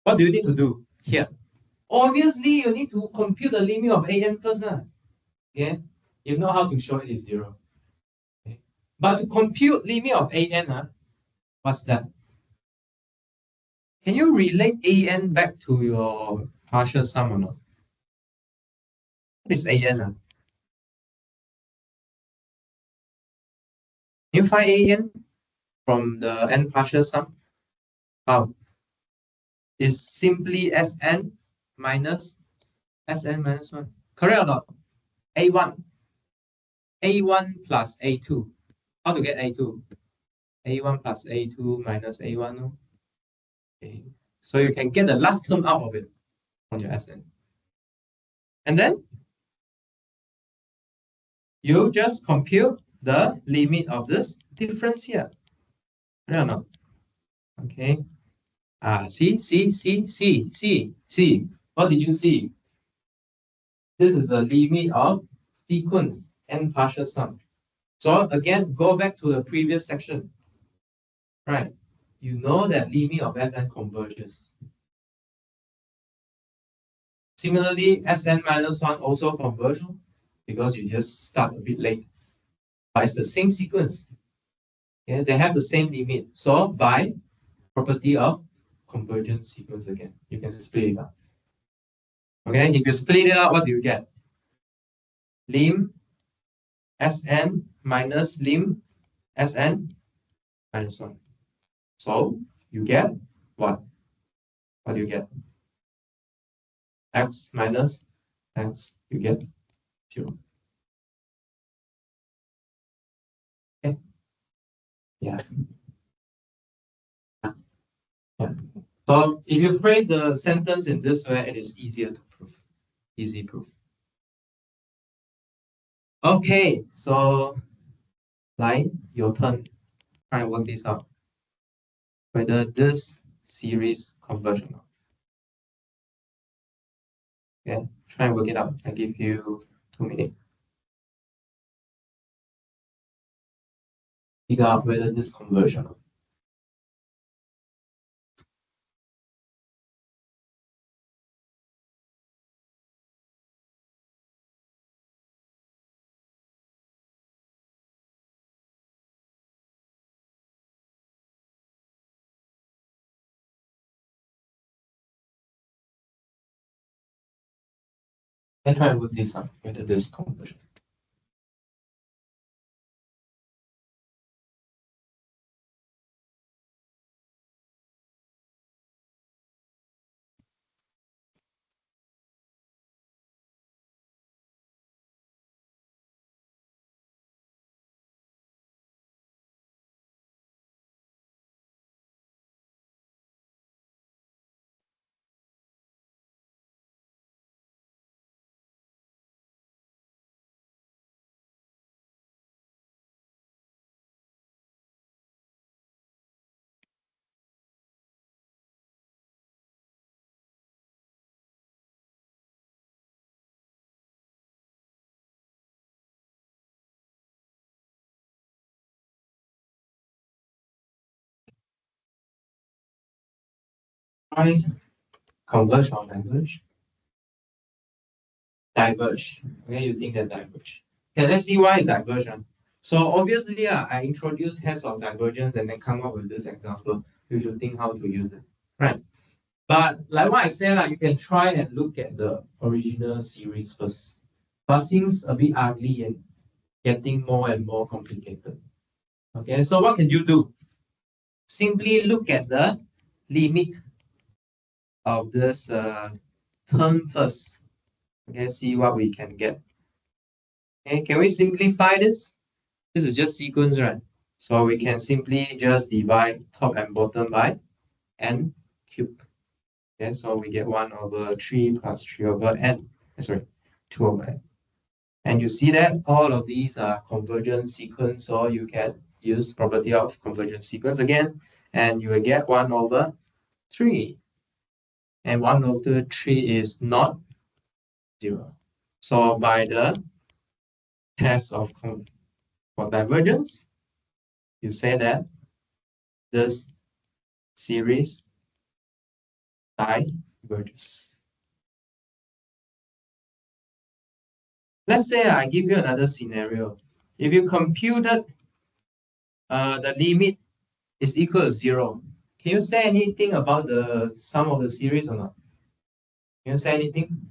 What do you need to do here? Obviously, you need to compute the limit of an first. Okay? You know how to show it is 0. Okay? But to compute limit of an, what's that? Can you relate an back to your partial sum or not? What is an? Can you find an from the n partial sum? How? It's simply Sn minus 1. Correct or not? A1. A1 plus A2. How to get A2? A1 plus A2 minus A1. Okay. So you can get the last term out of it on your Sn. And then you just compute the limit of this difference here. Correct or not? Okay. See. What did you see? This is the limit of sequence n partial sum. So again, go back to the previous section. Right. You know that limit of Sn converges. Similarly, Sn minus 1 also converges because you just start a bit late. But it's the same sequence. Okay, they have the same limit. So by property of convergence sequence again, you can split it up. Okay, if you split it out, what do you get? Lim Sn minus lim Sn minus 1. So you get what? What do you get? X minus X, you get 0. Okay. Yeah. So if you phrase the sentence in this way, it is easier to prove. Easy proof. Okay, so Lai, your turn. Try and work this out. Whether this series converge or not. Okay, try and work it out. I give you 2 minutes. Figure out whether this converge or not. Then try and work this out, whether this converge. Try converge or diverge? Diverge. Okay, you think that diverge. Okay, let's see why it diverge. So obviously, I introduced test of divergence and then come up with this example. You should think how to use it, right? But like what I said, you can try and look at the original series first. But seems a bit ugly and getting more and more complicated. Okay, so what can you do? Simply look at the limit of this term first. Okay, see what we can get. Okay, can we simplify this? This is just sequence, right? So we can simply just divide top and bottom by n cubed. Okay, so we get 1 over 3 plus 3 over n. Sorry, 2 over n. And you see that all of these are convergent sequence, or you can use property of convergent sequence again, and you will get 1 over 3. And 1 over 3 is not 0. So by the test of for divergence, you say that this series diverges. Let's say I give you another scenario. If you computed the limit is equal to 0, can you say anything about the sum of the series or not? Can you say anything?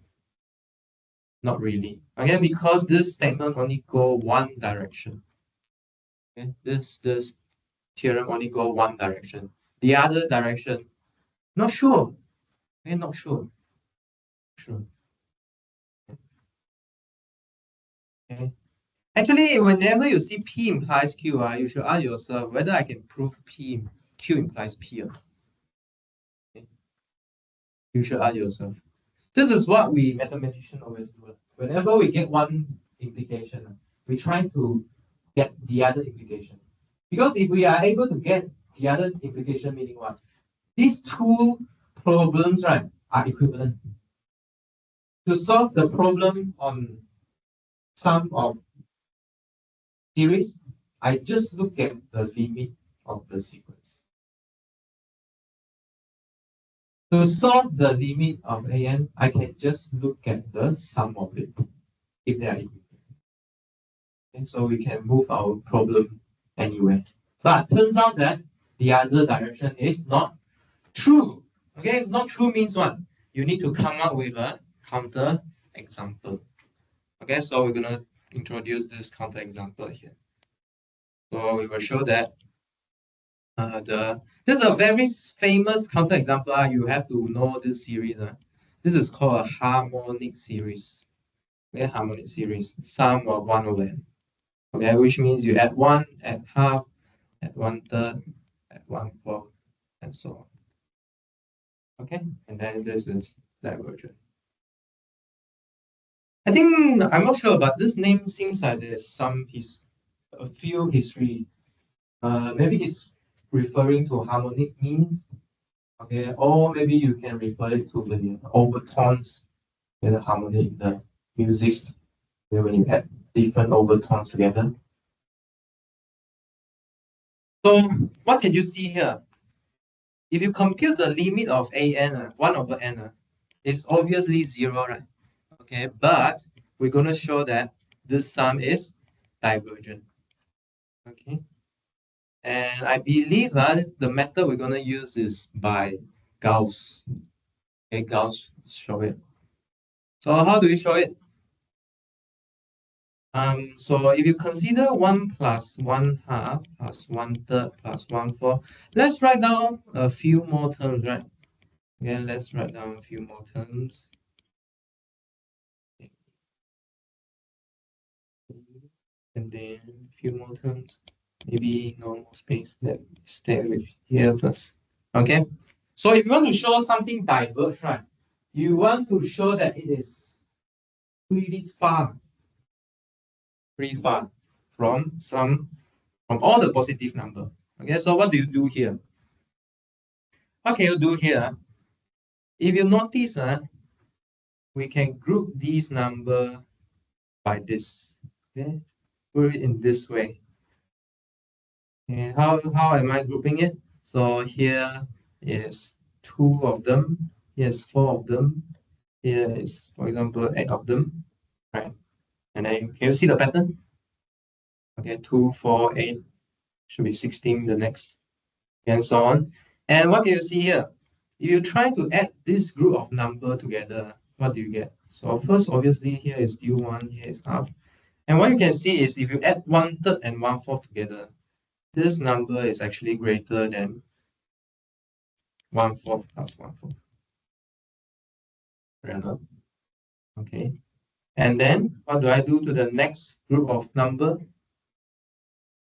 Not really. Okay, because this statement only go one direction. Okay, this theorem only go one direction. The other direction, not sure. Okay, not sure. Sure. Okay. Actually, whenever you see P implies Q, you should ask yourself whether I can prove Q implies P or not. Okay. You should ask yourself. This is what we mathematicians always do. Whenever we get one implication, we try to get the other implication. Because if we are able to get the other implication, meaning what? These two problems, right, are equivalent. To solve the problem on sum of series, I just look at the limit of the sequence. To solve the limit of an, I can just look at the sum of it if they are equal. And so we can move our problem anywhere. But turns out that the other direction is not true. Okay, not true means what? You need to come up with a counter example. Okay, so we're gonna introduce this counter example here. So we will show that this is a very famous counter example. You have to know this series. This is called a harmonic series. Okay, harmonic series, sum of 1 over n. Okay, which means you add 1, add half, add 1/3, add 1/4, and so on. Okay, and then this is divergent. I think I'm not sure, but this name seems like there's a few history. Maybe it's referring to harmonic means. Okay, or maybe you can refer it to the overtones in the harmonic, the music, when you add different overtones together. So what can you see here? If you compute the limit of an, 1 over n, it's obviously 0, right? Okay, but we're going to show that this sum is divergent. Okay, and I believe the method we're going to use is by Gauss. Okay, Gauss show it. So how do we show it? So if you consider 1 plus 1/2 plus 1/3 plus 1/4, let's write down a few more terms, right? Okay, let's write down a few more terms. And then a few more terms. Maybe no more space. Let's stay with here first. Okay. So if you want to show something diverge, right? You want to show that it is pretty far from all the positive number. Okay, so what do you do here? What can you do here? If you notice, we can group these number by this. Okay, put it in this way. Okay, how am I grouping it? So here is 2 of them. Here's 4 of them. Here is, for example, 8 of them. Right? And then can you see the pattern? Okay, 2, 4, 8 should be 16 the next, and so on. And what can you see here? You try to add this group of number together, what do you get? So first, obviously, here is U1, here is half. And what you can see is if you add 1/3 and 1/4 together, this number is actually greater than 1/4 plus 1/4. Okay. And then what do I do to the next group of number?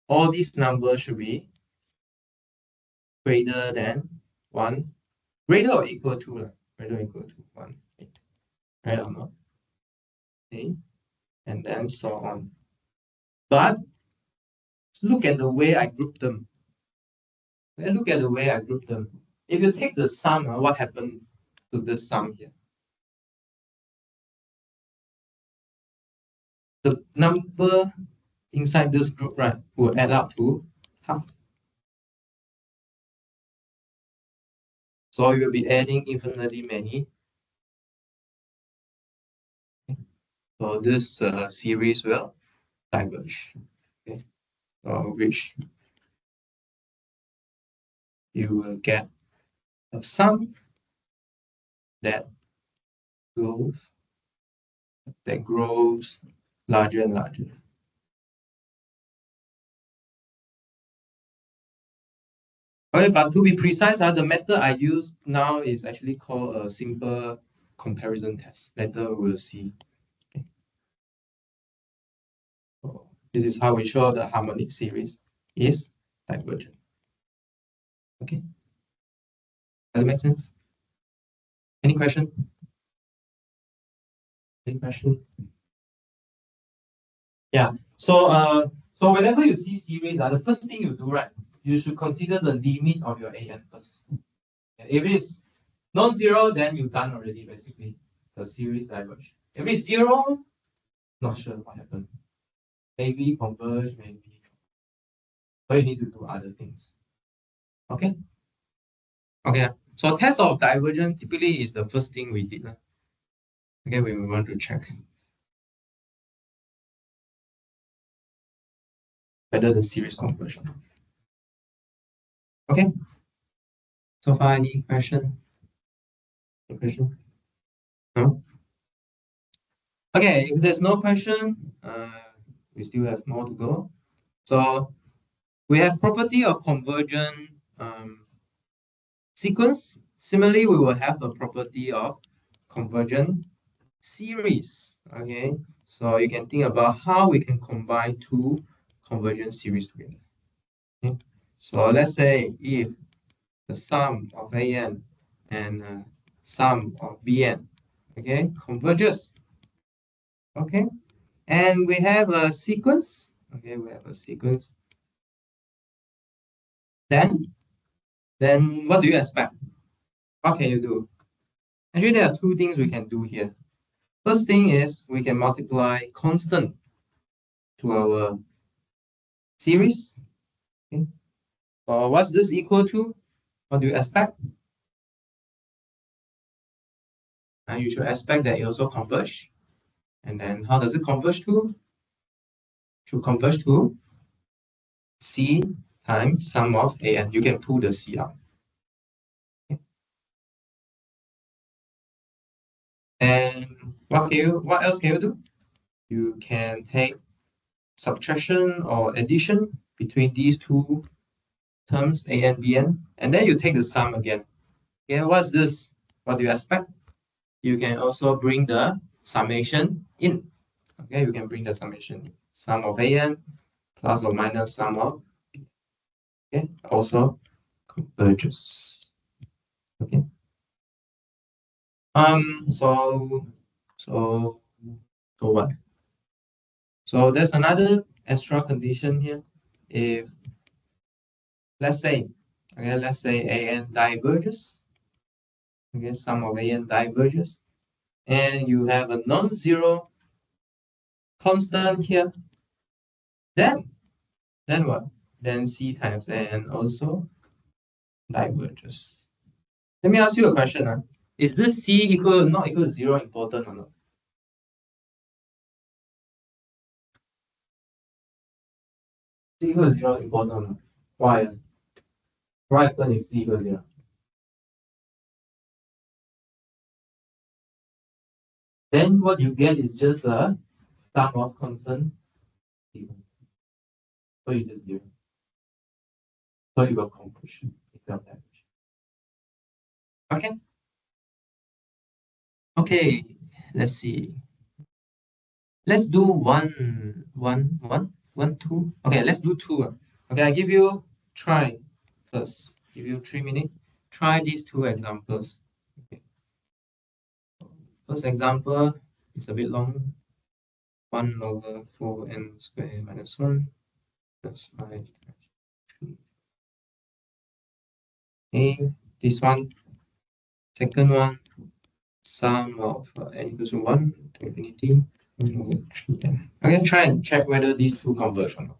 All these numbers should be greater than 1, greater or equal to, greater or equal to 1, 8. Right or not? Okay. And then so on. But look at the way I group them. Look at the way I group them. If you take the sum, what happened to this sum here? The number inside this group, right, will add up to half. So you will be adding infinitely many. So this series will diverge. Okay. So which you will get a sum that grows larger and larger. Okay, but to be precise, the method I use now is actually called a simple comparison test. Later we'll see. Okay. So this is how we show the harmonic series is divergent. Okay. Does it make sense? Any question? Any question? Yeah. So whenever you see series, the first thing you do, right, you should consider the limit of your AN first. If it is non-zero, then you've done already, basically. The series diverge. If it's zero, not sure what happened. Maybe converge, maybe. But you need to do other things. Okay? Okay. So test of divergence typically is the first thing we did. Okay, we want to check whether the series conversion. Okay. So far, any question? Any question? No? Okay, if there's no question, we still have more to go. So we have property of convergent sequence. Similarly, we will have a property of convergent series. Okay, so you can think about how we can combine two convergent series together. Okay? So let's say if the sum of AN and sum of BN, okay, converges. Okay, and we have a sequence. Okay, we have a sequence. Then what do you expect? What can you do? Actually, there are two things we can do here. First thing is we can multiply constant to our series. Okay. What's this equal to? What do you expect? And you should expect that it also converge. And then how does it converge to? Should converge to C times sum of A, and you can pull the C out. Okay. And what else can you do? You can take subtraction or addition between these two terms, A and Bn, and then you take the sum again. Okay, what's this? What do you expect? You can also bring the summation in. Okay, you can bring the summation in. Sum of An plus or minus sum of B. Okay, also converges. Okay. So what? So there's another extra condition here. If let's say An diverges. Okay, sum of An diverges, and you have a non-zero constant here. Then what? Then C times An also diverges. Let me ask you a question. Is this C not equal to 0 important or not? C equals 0 important. Why? What happens if C equals 0? Then what you get is just a sum of constant. So you just do. So you got conclusion. Okay. Okay. Let's see. Let's do two. Okay, let's do two. Okay, I give you try first. Give you 3 minutes. Try these two examples. Okay. First example is a bit long. 1/4n squared minus 1 plus 5 times 3. Okay, this one. Second one, sum of n equals to 1 to infinity 1/3n. Okay, try and check whether these two converge or not.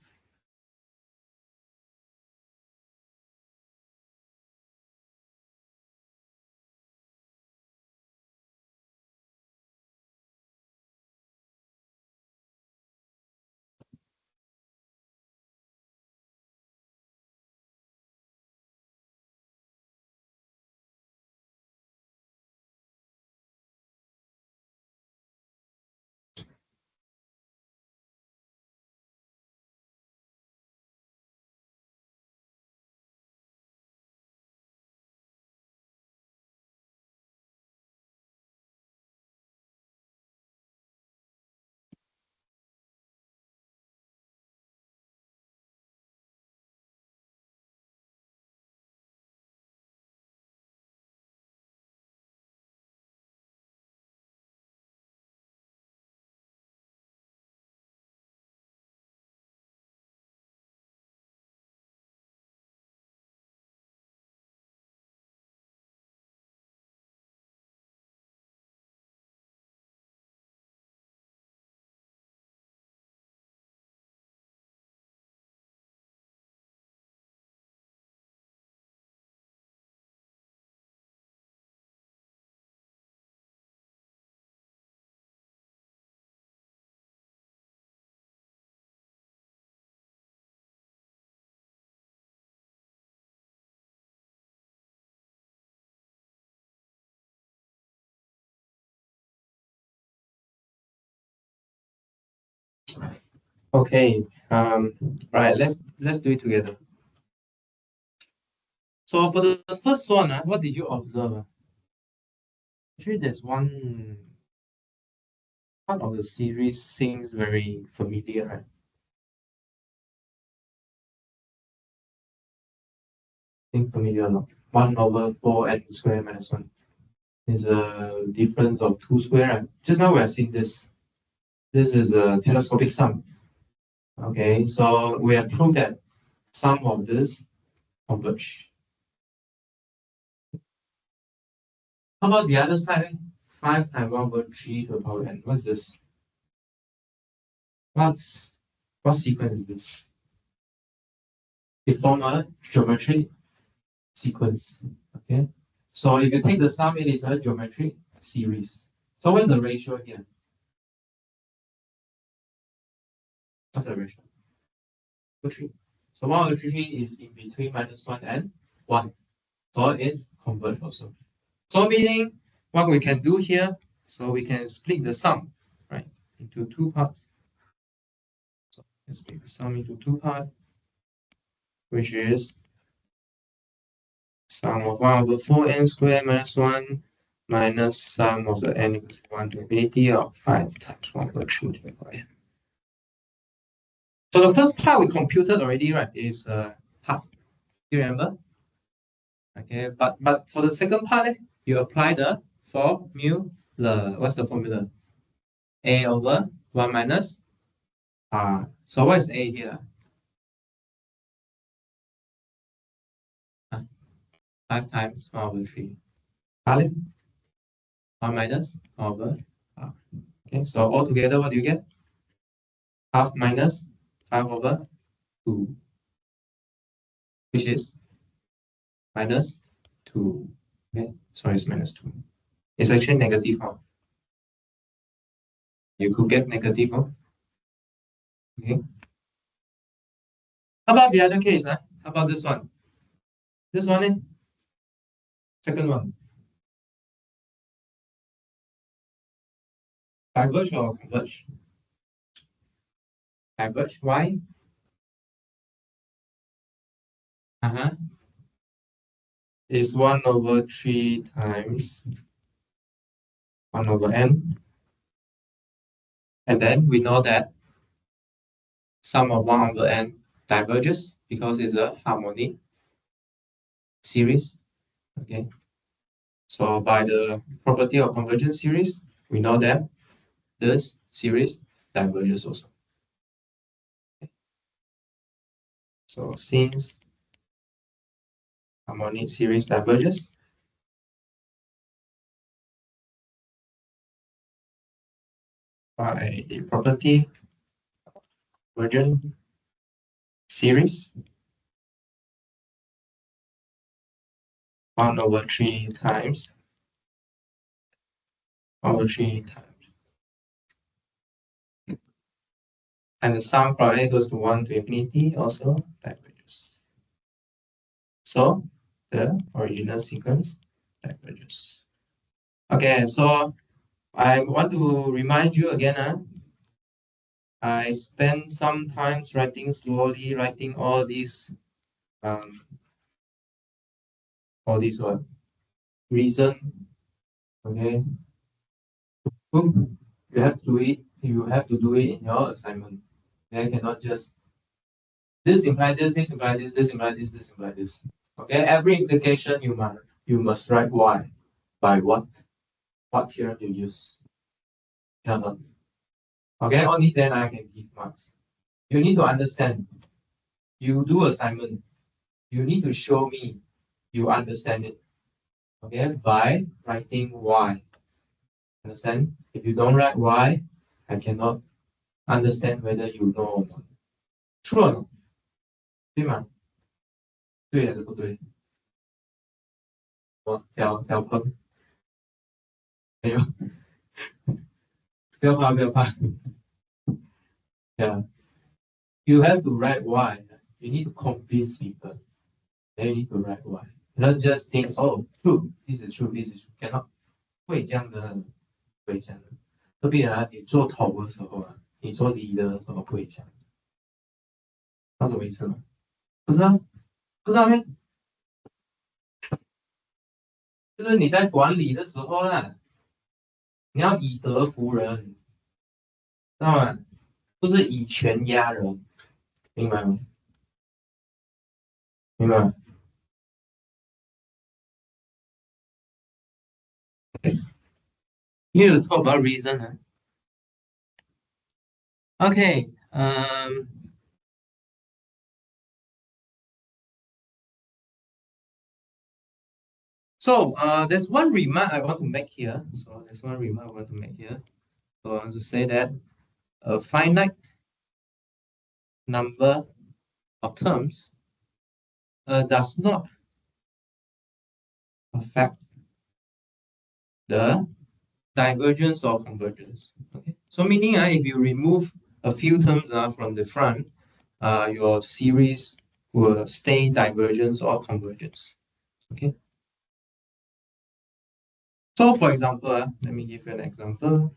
Okay, right, let's do it together. So for the first one, what did you observe? Actually, there's one part of the series seems very familiar, right? Think familiar or not? 1/4n squared minus 1 is a difference of 2 square, right? Just now we are seeing this. This is a telescopic sum. Okay, so we have proved that sum of this converge. How about the other side? 5 times 1/3 to the power n. What's this? What sequence is this? It form a geometric sequence. Okay. So if you take the sum, it is a geometric series. So what's the ratio here? What's the ratio? 3. So 1/3 is in between -1 and 1. So it's converged also. So meaning what we can do here, so we can split the sum, right, into two parts. So let's split the sum into two parts, which is sum of 1/4n squared minus 1 minus sum of the n equals 1 to infinity of 5 times 1/3 to the power n. So the first part we computed already, right, is half. Do you remember? Okay, but for the second part, you apply the formula. What's the formula? A over 1 minus r. So what is A here? 5 times 1/3. R 1 minus over r. Okay, so altogether, what do you get? Half minus 5/2, which is minus 2. Okay, so it's minus 2. It's actually negative. Huh? You could get negative. Huh? Okay. How about the other case? How about this one? This one, second one. Diverge or converge? Diverge. Why? Is 1/3 times 1/n. And then we know that sum of 1/n diverges because it's a harmonic series. Okay. So by the property of convergence series, we know that this series diverges also. So since harmonic series diverges, by the property of convergent series, 1/3 times 1/3 times. And the sum from a goes to 1 to infinity also diverges. So the original sequence diverges. Okay, so I want to remind you again. I spend some time writing slowly, writing all these reason. Okay, you have to do it. You have to do it in your assignment. Okay, cannot just this implies this, this implies this, this implies this, this implies this. Okay, every implication you must write why, by what theorem you use. Cannot. Okay, only then I can give marks. You need to understand. You do assignment. You need to show me you understand it. Okay, by writing why. Understand? If you don't write why, I cannot understand whether you know or not. True or not? 对吗？对还是不对？我挑喷，没有，不要怕，不要怕。Yeah, you have to write why. You need to convince people. Then you need to write why. Not just think, oh, true, this is true, this is true. Cannot. 会这样的，不会这样的。特别你做头的时候你做理的时候不会这样。知道什么意思吗？不知道，不知道咩？就是你在管理的时候你要以德服人，知道吗？不是以权压人，明白吗？明白吗？You need to talk about reason. Okay. So there's one remark I want to make here. So I want to say that a finite number of terms does not affect the divergence or convergence. Okay. So meaning if you remove a few terms from the front, your series will stay divergence or convergence. Okay. So for example, let me give you an example.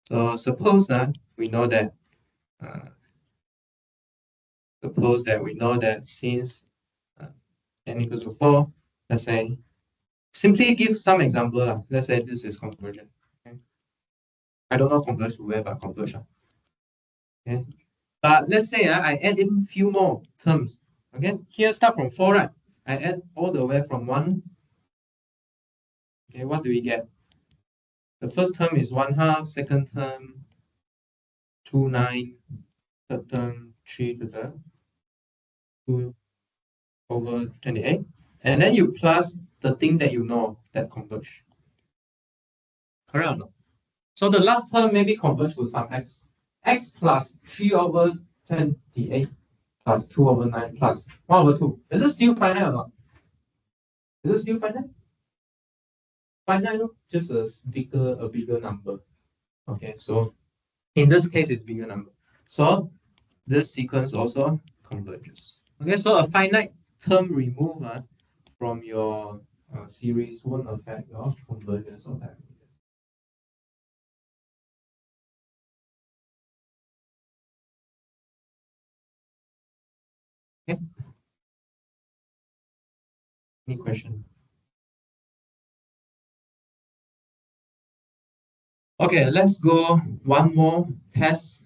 So suppose that we know that since n equals to 4, let's say, simply give some example. Let's say this is convergent. Okay? I don't know converge to where, but converge. Okay? But let's say I add in few more terms. Okay, here start from 4, right? I add all the way from 1. Okay, what do we get? The first term is 1/2, second term 2, 9, third term 3 to the 2 over 28. And then you plus the thing that you know that converge. Correct or not? So the last term maybe converge to some x. X plus 3 over 28 plus 2 over 9 plus 1 over 2. Is it still finite or not? Is it still finite? Finite, just a bigger number. Okay, so in this case, it's bigger number. So this sequence also converges. Okay, so a finite term removed from your series won't affect your convergence of that. Okay. Any question? Okay, let's go one more test.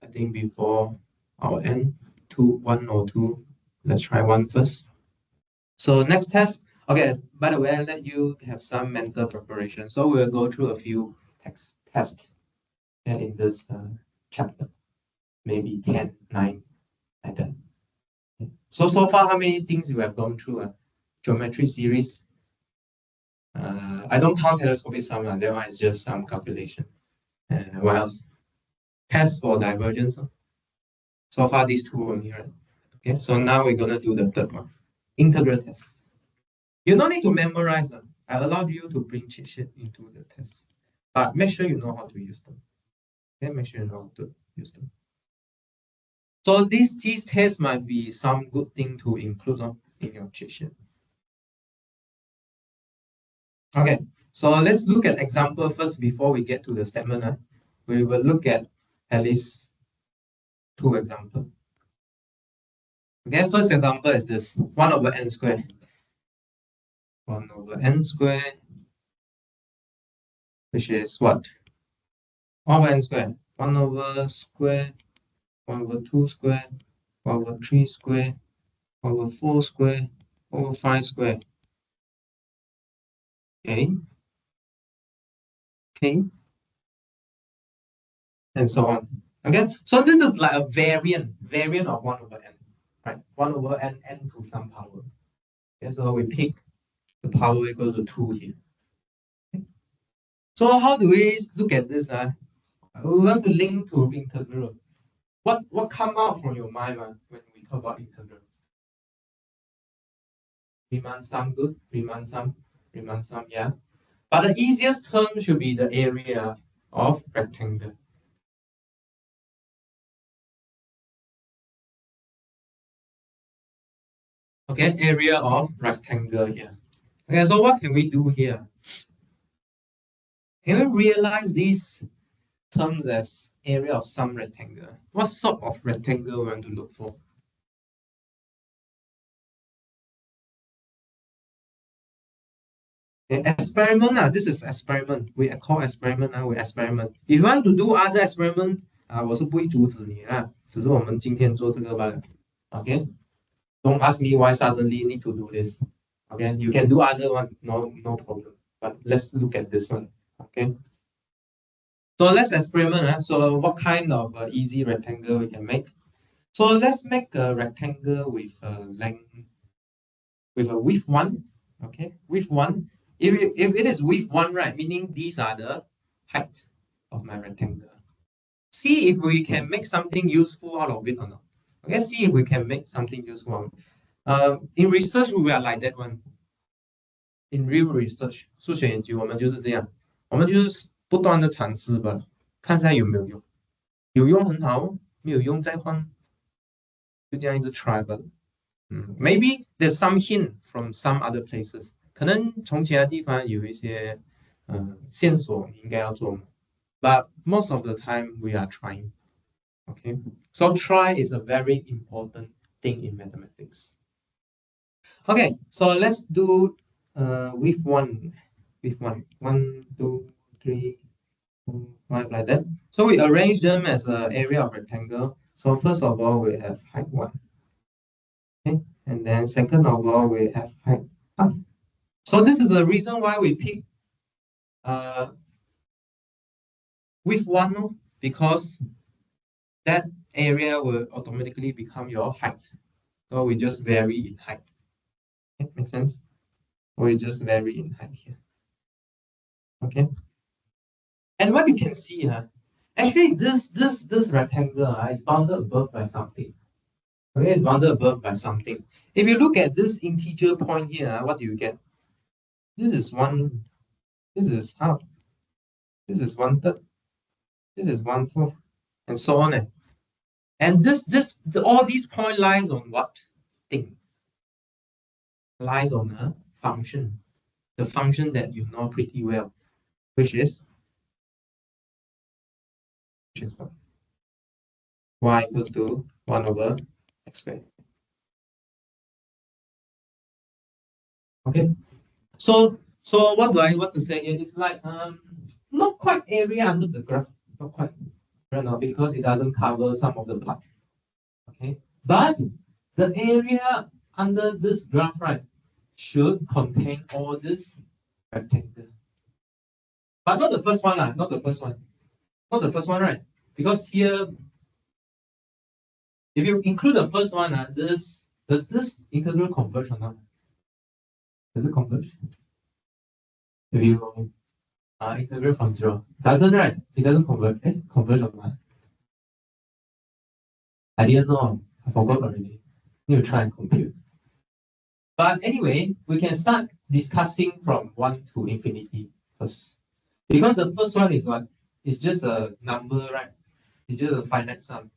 I think before our end, 1 or 2. Let's try one first. So next test. Okay, by the way, I'll let you have some mental preparation. So we'll go through a few tests in this chapter. Maybe 10, 9, like that. So far, how many things you have gone through? Geometry series. I don't count telescopic sum. That one is just some calculation. What else? Test for divergence. So far, these two only, right? Okay, so now we're gonna do the third one. Integral test. You don't need to memorize them. I allowed you to bring cheat sheet into the test. But make sure you know how to use them. Okay, make sure you know how to use them. So these tests might be some good thing to include in your cheat sheet. Okay, so let's look at example first before we get to the statement. We will look at least 2 examples. Okay, first example is this 1 over n squared. 1 over n squared, which is what? 1 over n squared. 1 over square, 1 over 2 square, 1 over 3 square, 1 over 4 square, 1 over 5 square. Okay. Okay. And so on. Okay. So this is like a variant of 1 over n. Right? 1 over n to some power. Okay, so we pick the power equal to 2 here. Okay. So how do we look at this? We want to link to integral. What come out from your mind when we talk about integral? Riemann sum, good. Riemann sum, yeah. But the easiest term should be the area of rectangle. Okay, area of rectangle here. Okay, so what can we do here? Can we realize these terms as area of some rectangle? What sort of rectangle we want to look for? Okay, experiment this is experiment. We call experiment we experiment. If you want to do other experiment 我是不会阻止你只是我们今天做这个罢了。Okay, don't ask me why suddenly need to do this. Okay, you can do other one, no problem. But let's look at this one. Okay. So let's experiment. So what kind of easy rectangle we can make? So let's make a rectangle with a length, with a width 1. Okay, width 1. If it is width 1, right, meaning these are the height of my rectangle. See if we can make something useful out of it or not. Okay, see if we can make something useful. In research, we are like that one. In real research, 数学研究我们就是这样，我们就是不断的尝试吧，看一下有没有用，有用很好，没有用再换，就这样一直 try 吧。Maybe there's some hint from some other places， 可能从其他地方有一些线索你应该要做嘛。But most of the time we are trying. Okay, so try is a very important thing in mathematics. Okay, so let's do with 1, 1, 2, 3, 4, 5 like that. So we arrange them as an area of rectangle. So first of all, we have height 1. Okay, and then second of all, we have height half. So this is the reason why we pick with 1 because that area will automatically become your height. So we just vary in height. Okay, make sense? We just vary in height here. Okay. And what you can see, actually this rectangle is bounded above by something. Okay, it's bounded above by something. If you look at this integer point here, what do you get? This is 1, this is half, this is 1/3, this is 1/4, and so on. And all these point lies on what thing? Lies on a function, the function that you know pretty well, which is what? Y equals to 1 over x squared. Okay. So what do I want to say here? It's like not quite area under the graph, not quite, because it doesn't cover some of the block. Okay, but the area under this graph, right, should contain all this rectangle. But not the first one, not the first one. Not the first one, right? Because here, if you include the first one, does this integral converge or not? Does it converge? If you integrate from 0. Doesn't, right? It doesn't converge. Converge or not? I didn't know. I forgot already. Need to try and compute. But anyway, we can start discussing from 1 to infinity first. Because the first one is what? It's just a number, right? It's just a finite sum.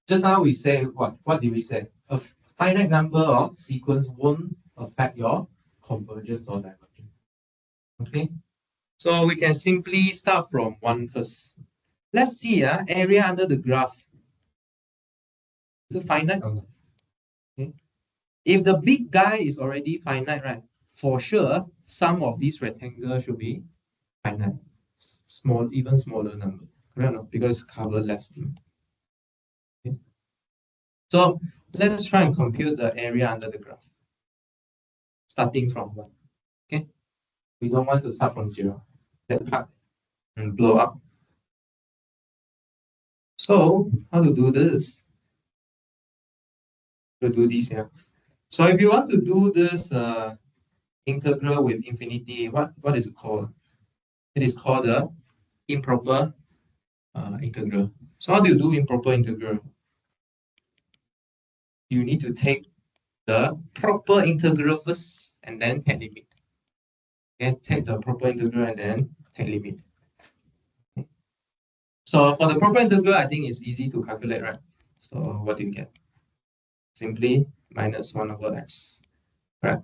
Just now we say what? What did we say? A finite number or sequence won't affect your convergence or divergence. Okay? So we can simply start from 1 first. Let's see area under the graph. Is it finite or not? Okay. If the big guy is already finite, right? For sure, some of these rectangles should be finite. Small, even smaller number. Correct? Because cover less thing. Okay. So let's try and compute the area under the graph. Starting from 1. Okay. We don't want to start from 0. That part and blow up. So how to do this? To do this here. So if you want to do this integral with infinity, what is it called? It is called the improper integral. So how do you do improper integral? You need to take the proper integral first and then take limit. Okay, take the proper integral and then take limit. Okay. So for the proper integral, I think it's easy to calculate, right? So what do you get? Simply minus 1 over x, right?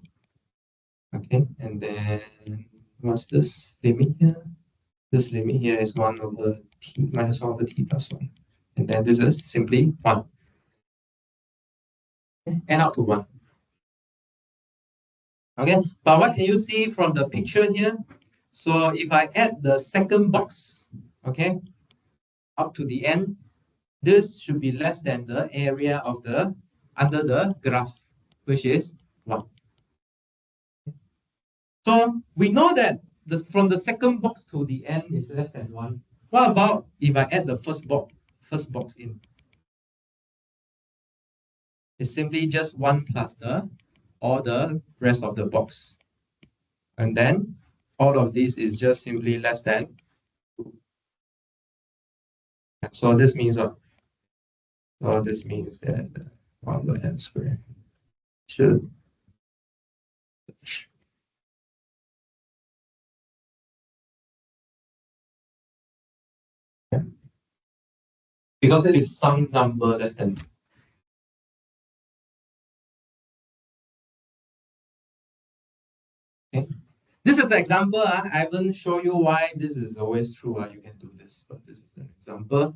Okay, and then what's this limit here? This limit here is 1 over t minus 1 over t plus 1. And then this is simply 1. Okay, and out to 1. Okay, but what can you see from the picture here? So if I add the second box, okay, up to the end, this should be less than the area of the under the graph, which is 1. So we know that from the second box to the end is less than 1. What about if I add the first box in? It's simply just 1 plus all the rest of the box. And then all of this is just simply less than 2. So this means what? So this means that 1 over n squared should because it is some number less than 2. Okay. This is the example. I haven't shown you why this is always true. You can do this, but this is an example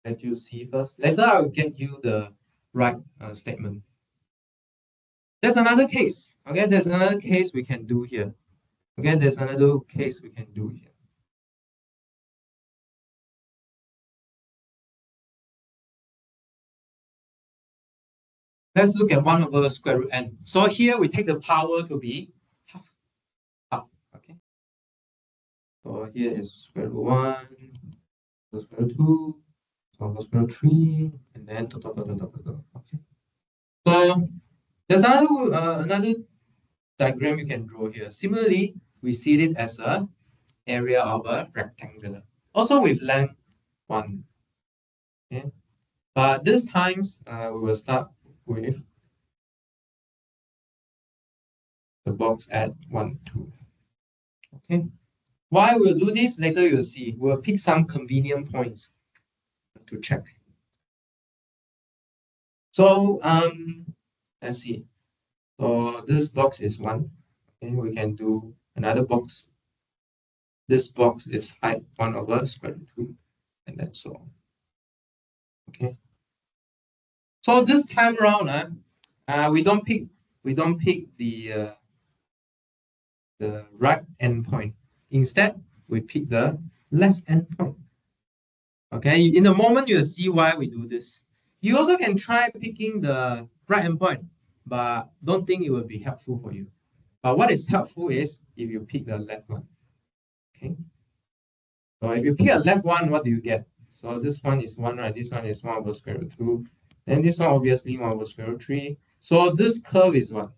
that you see first. Later, I will get you the right statement. There's another case. Okay, there's another case we can do here. Okay, there's another case we can do here. Let's look at 1 over square root n. So here we take the power to be half. Okay. So here is square root 1, square root 2, square root 3, and then okay. So there's another diagram you can draw here. Similarly, we see it as a area of a rectangle, also with length 1. Okay. But this times we will start with the box at 1, 2. Okay. Why we'll do this later, you'll see. We'll pick some convenient points to check. So let's see. So this box is 1. Okay, we can do another box. This box is height 1 over square root 2, and that's all. Okay. So this time around, we don't pick the right endpoint. Instead, we pick the left endpoint. Okay, in the moment you'll see why we do this. You also can try picking the right endpoint, but don't think it will be helpful for you. But what is helpful is if you pick the left one. Okay. So if you pick a left one, what do you get? So this one is 1, right? This one is 1 over square root 2. And this one obviously 1 over square root 3. So this curve is what?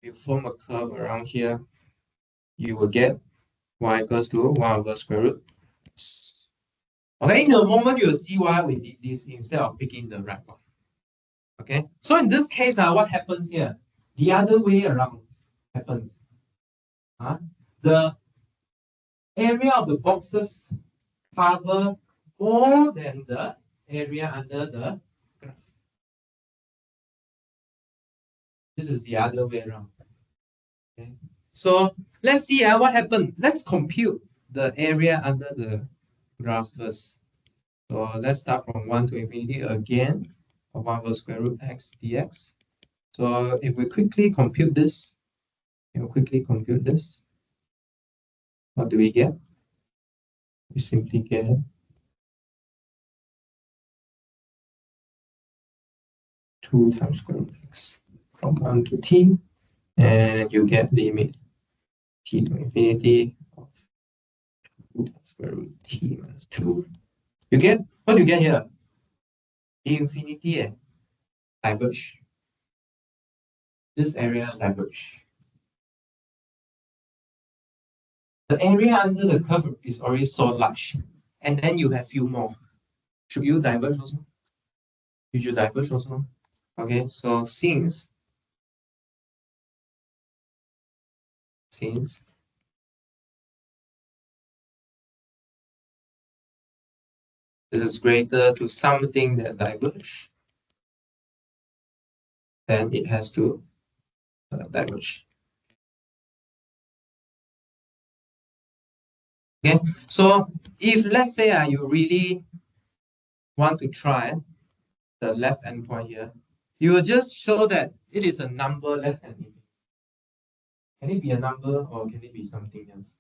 You form a curve around here, you will get y equals to 1 over square root. Okay, in the moment you'll see why we did this instead of picking the right one. Okay, so in this case, what happens here? The other way around happens. The area of the boxes cover more than the area under the graph. This is the other way around. Okay, so let's see what happened. Let's compute the area under the graph first. So let's start from 1 to infinity again, of 1 over square root x dx. So if we quickly compute this, what do we get? We simply get 2 times square root x from 1 to t, and you get limit t to infinity of 2 times square root t minus 2. You get, what do you get here? Infinity diverge. This area diverge. The area under the curve is already so large, and then you have few more. Should you diverge also? You should diverge also. Okay, so since this is greater to something that diverge, then it has to diverge. Okay, so if let's say you really want to try the left endpoint here, you will just show that it is a number less than infinity. Can it be a number or can it be something else?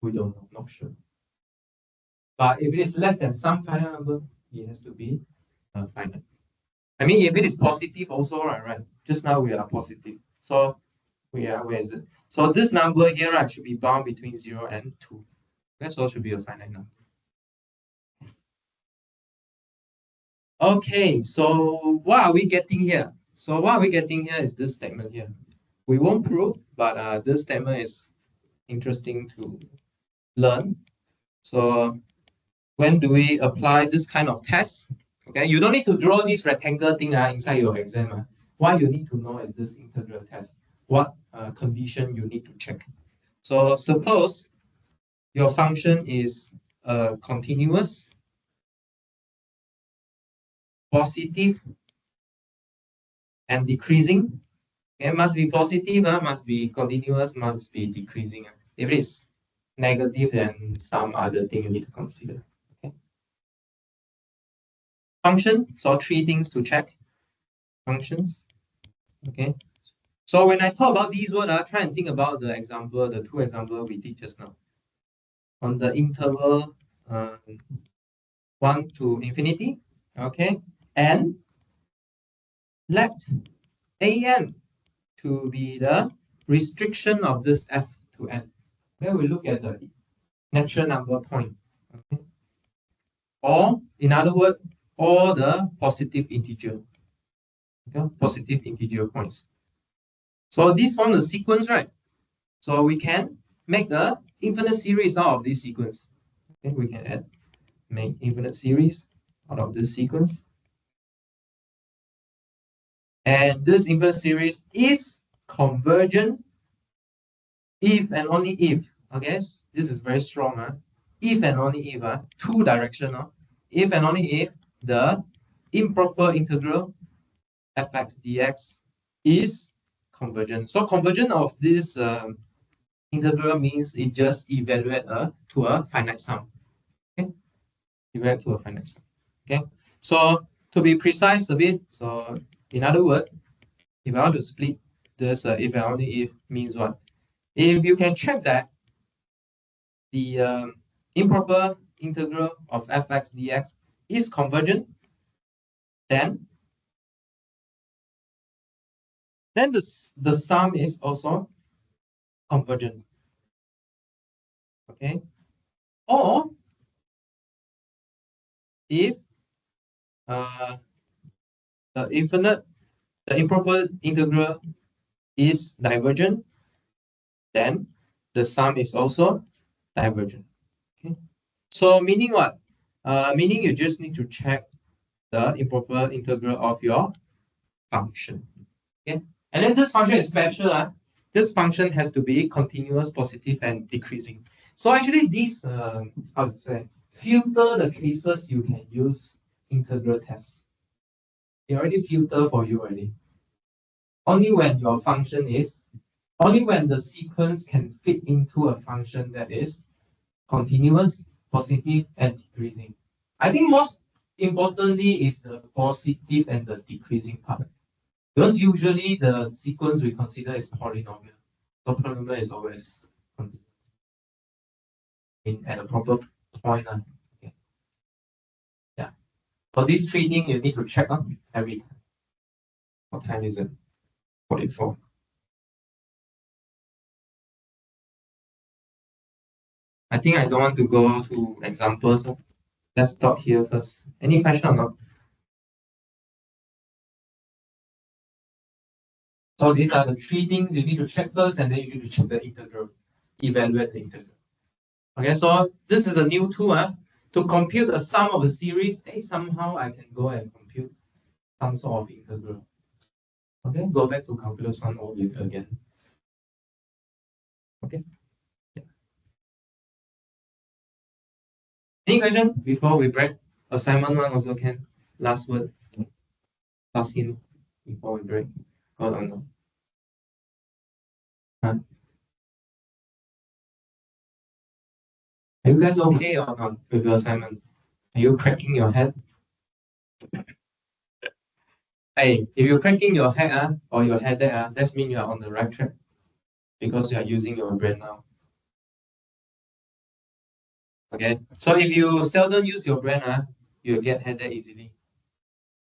We don't know, not sure. But if it is less than some finite number, it has to be finite. I mean, if it is positive also, right? Just now we are positive. So where is it? So this number here, right, should be bound between 0 and 2. That's all should be a finite number. Okay, so what are we getting here? So what we're getting here is this statement here. We won't prove, but this statement is interesting to learn. So when do we apply this kind of test? Okay, you don't need to draw this rectangle thing inside your exam. What you need to know is this integral test. What condition you need to check. So suppose your function is continuous, positive, and decreasing. It must be positive, must be continuous, must be decreasing. If it is negative, then some other thing you need to consider. Okay. Function, so 3 things to check. Functions. Okay. So when I talk about these words, try and think about the example, the 2 examples we did just now. On the interval 1 to infinity. Okay. And let an to be the restriction of this f to n. Then we look at the natural number point. Okay? Or, in other words, all the positive integer. Okay? Positive integer points. So this forms the sequence, right? So we can make the infinite series out of this sequence. Okay? We can make infinite series out of this sequence. And this infinite series is convergent if and only if, okay, this is very strong, if and only if, two directional, if and only if the improper integral fx dx is convergent. So convergent of this integral means it just evaluate to a finite sum. Okay, evaluate to a finite sum. Okay, so to be precise a bit, so in other words, if I want to split this, if and only if means what? If you can check that the improper integral of fx dx is convergent, then the sum is also convergent. Okay, or if the improper integral is divergent, then the sum is also divergent. Okay, so meaning what? Meaning you just need to check the improper integral of your function. Okay, and then this function is special. This function has to be continuous, positive, and decreasing. So actually, these how to say, filter the cases you can use integral tests. They already filter for you already. Only when your function is, only when the sequence can fit into a function that is continuous, positive, and decreasing. I think most importantly is the positive and the decreasing part. Because usually the sequence we consider is polynomial. So polynomial is always at a proper point. Okay. Yeah. For this training, you need to check on every time. What time is it? 44. I think I don't want to go to examples. So let's stop here first. Any question or not? So these are the three things you need to check first, and then you need to check the integral, evaluate the integral. Okay, so this is a new tool. To compute a sum of a series, somehow I can go and compute some sort of integral. Okay, go back to calculus 1 all over again. Okay. Yeah. Any question before we break? Assignment 1 also can. Last word. Last hint before we break. Hold on. Huh? Are you guys okay or not with your assignment? Are you cracking your head? Hey, if you're cracking your head or your head there, that means you are on the right track because you are using your brain now. Okay, so if you seldom use your brain, you'll get headache easily.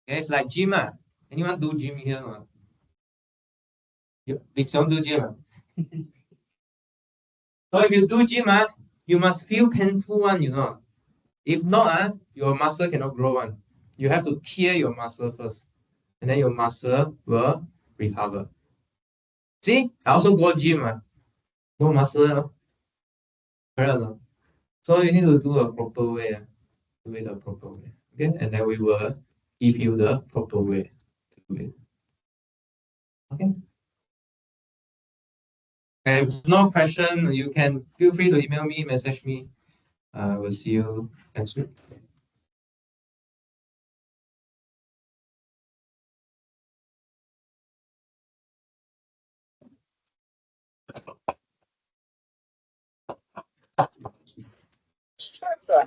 Okay, it's like gym. Anyone do gym here? You Big Xiong do gym. So if you do gym, you must feel painful one, you know. If not, your muscle cannot grow one. You have to tear your muscle first, and then your muscle will recover. See, I also go gym. No muscle, correct. So you need to do a proper way. Do it the proper way. Okay, and then we will give you the proper way to do it. Okay. If no question, you can feel free to email me, message me. We'll see you next week. Sure.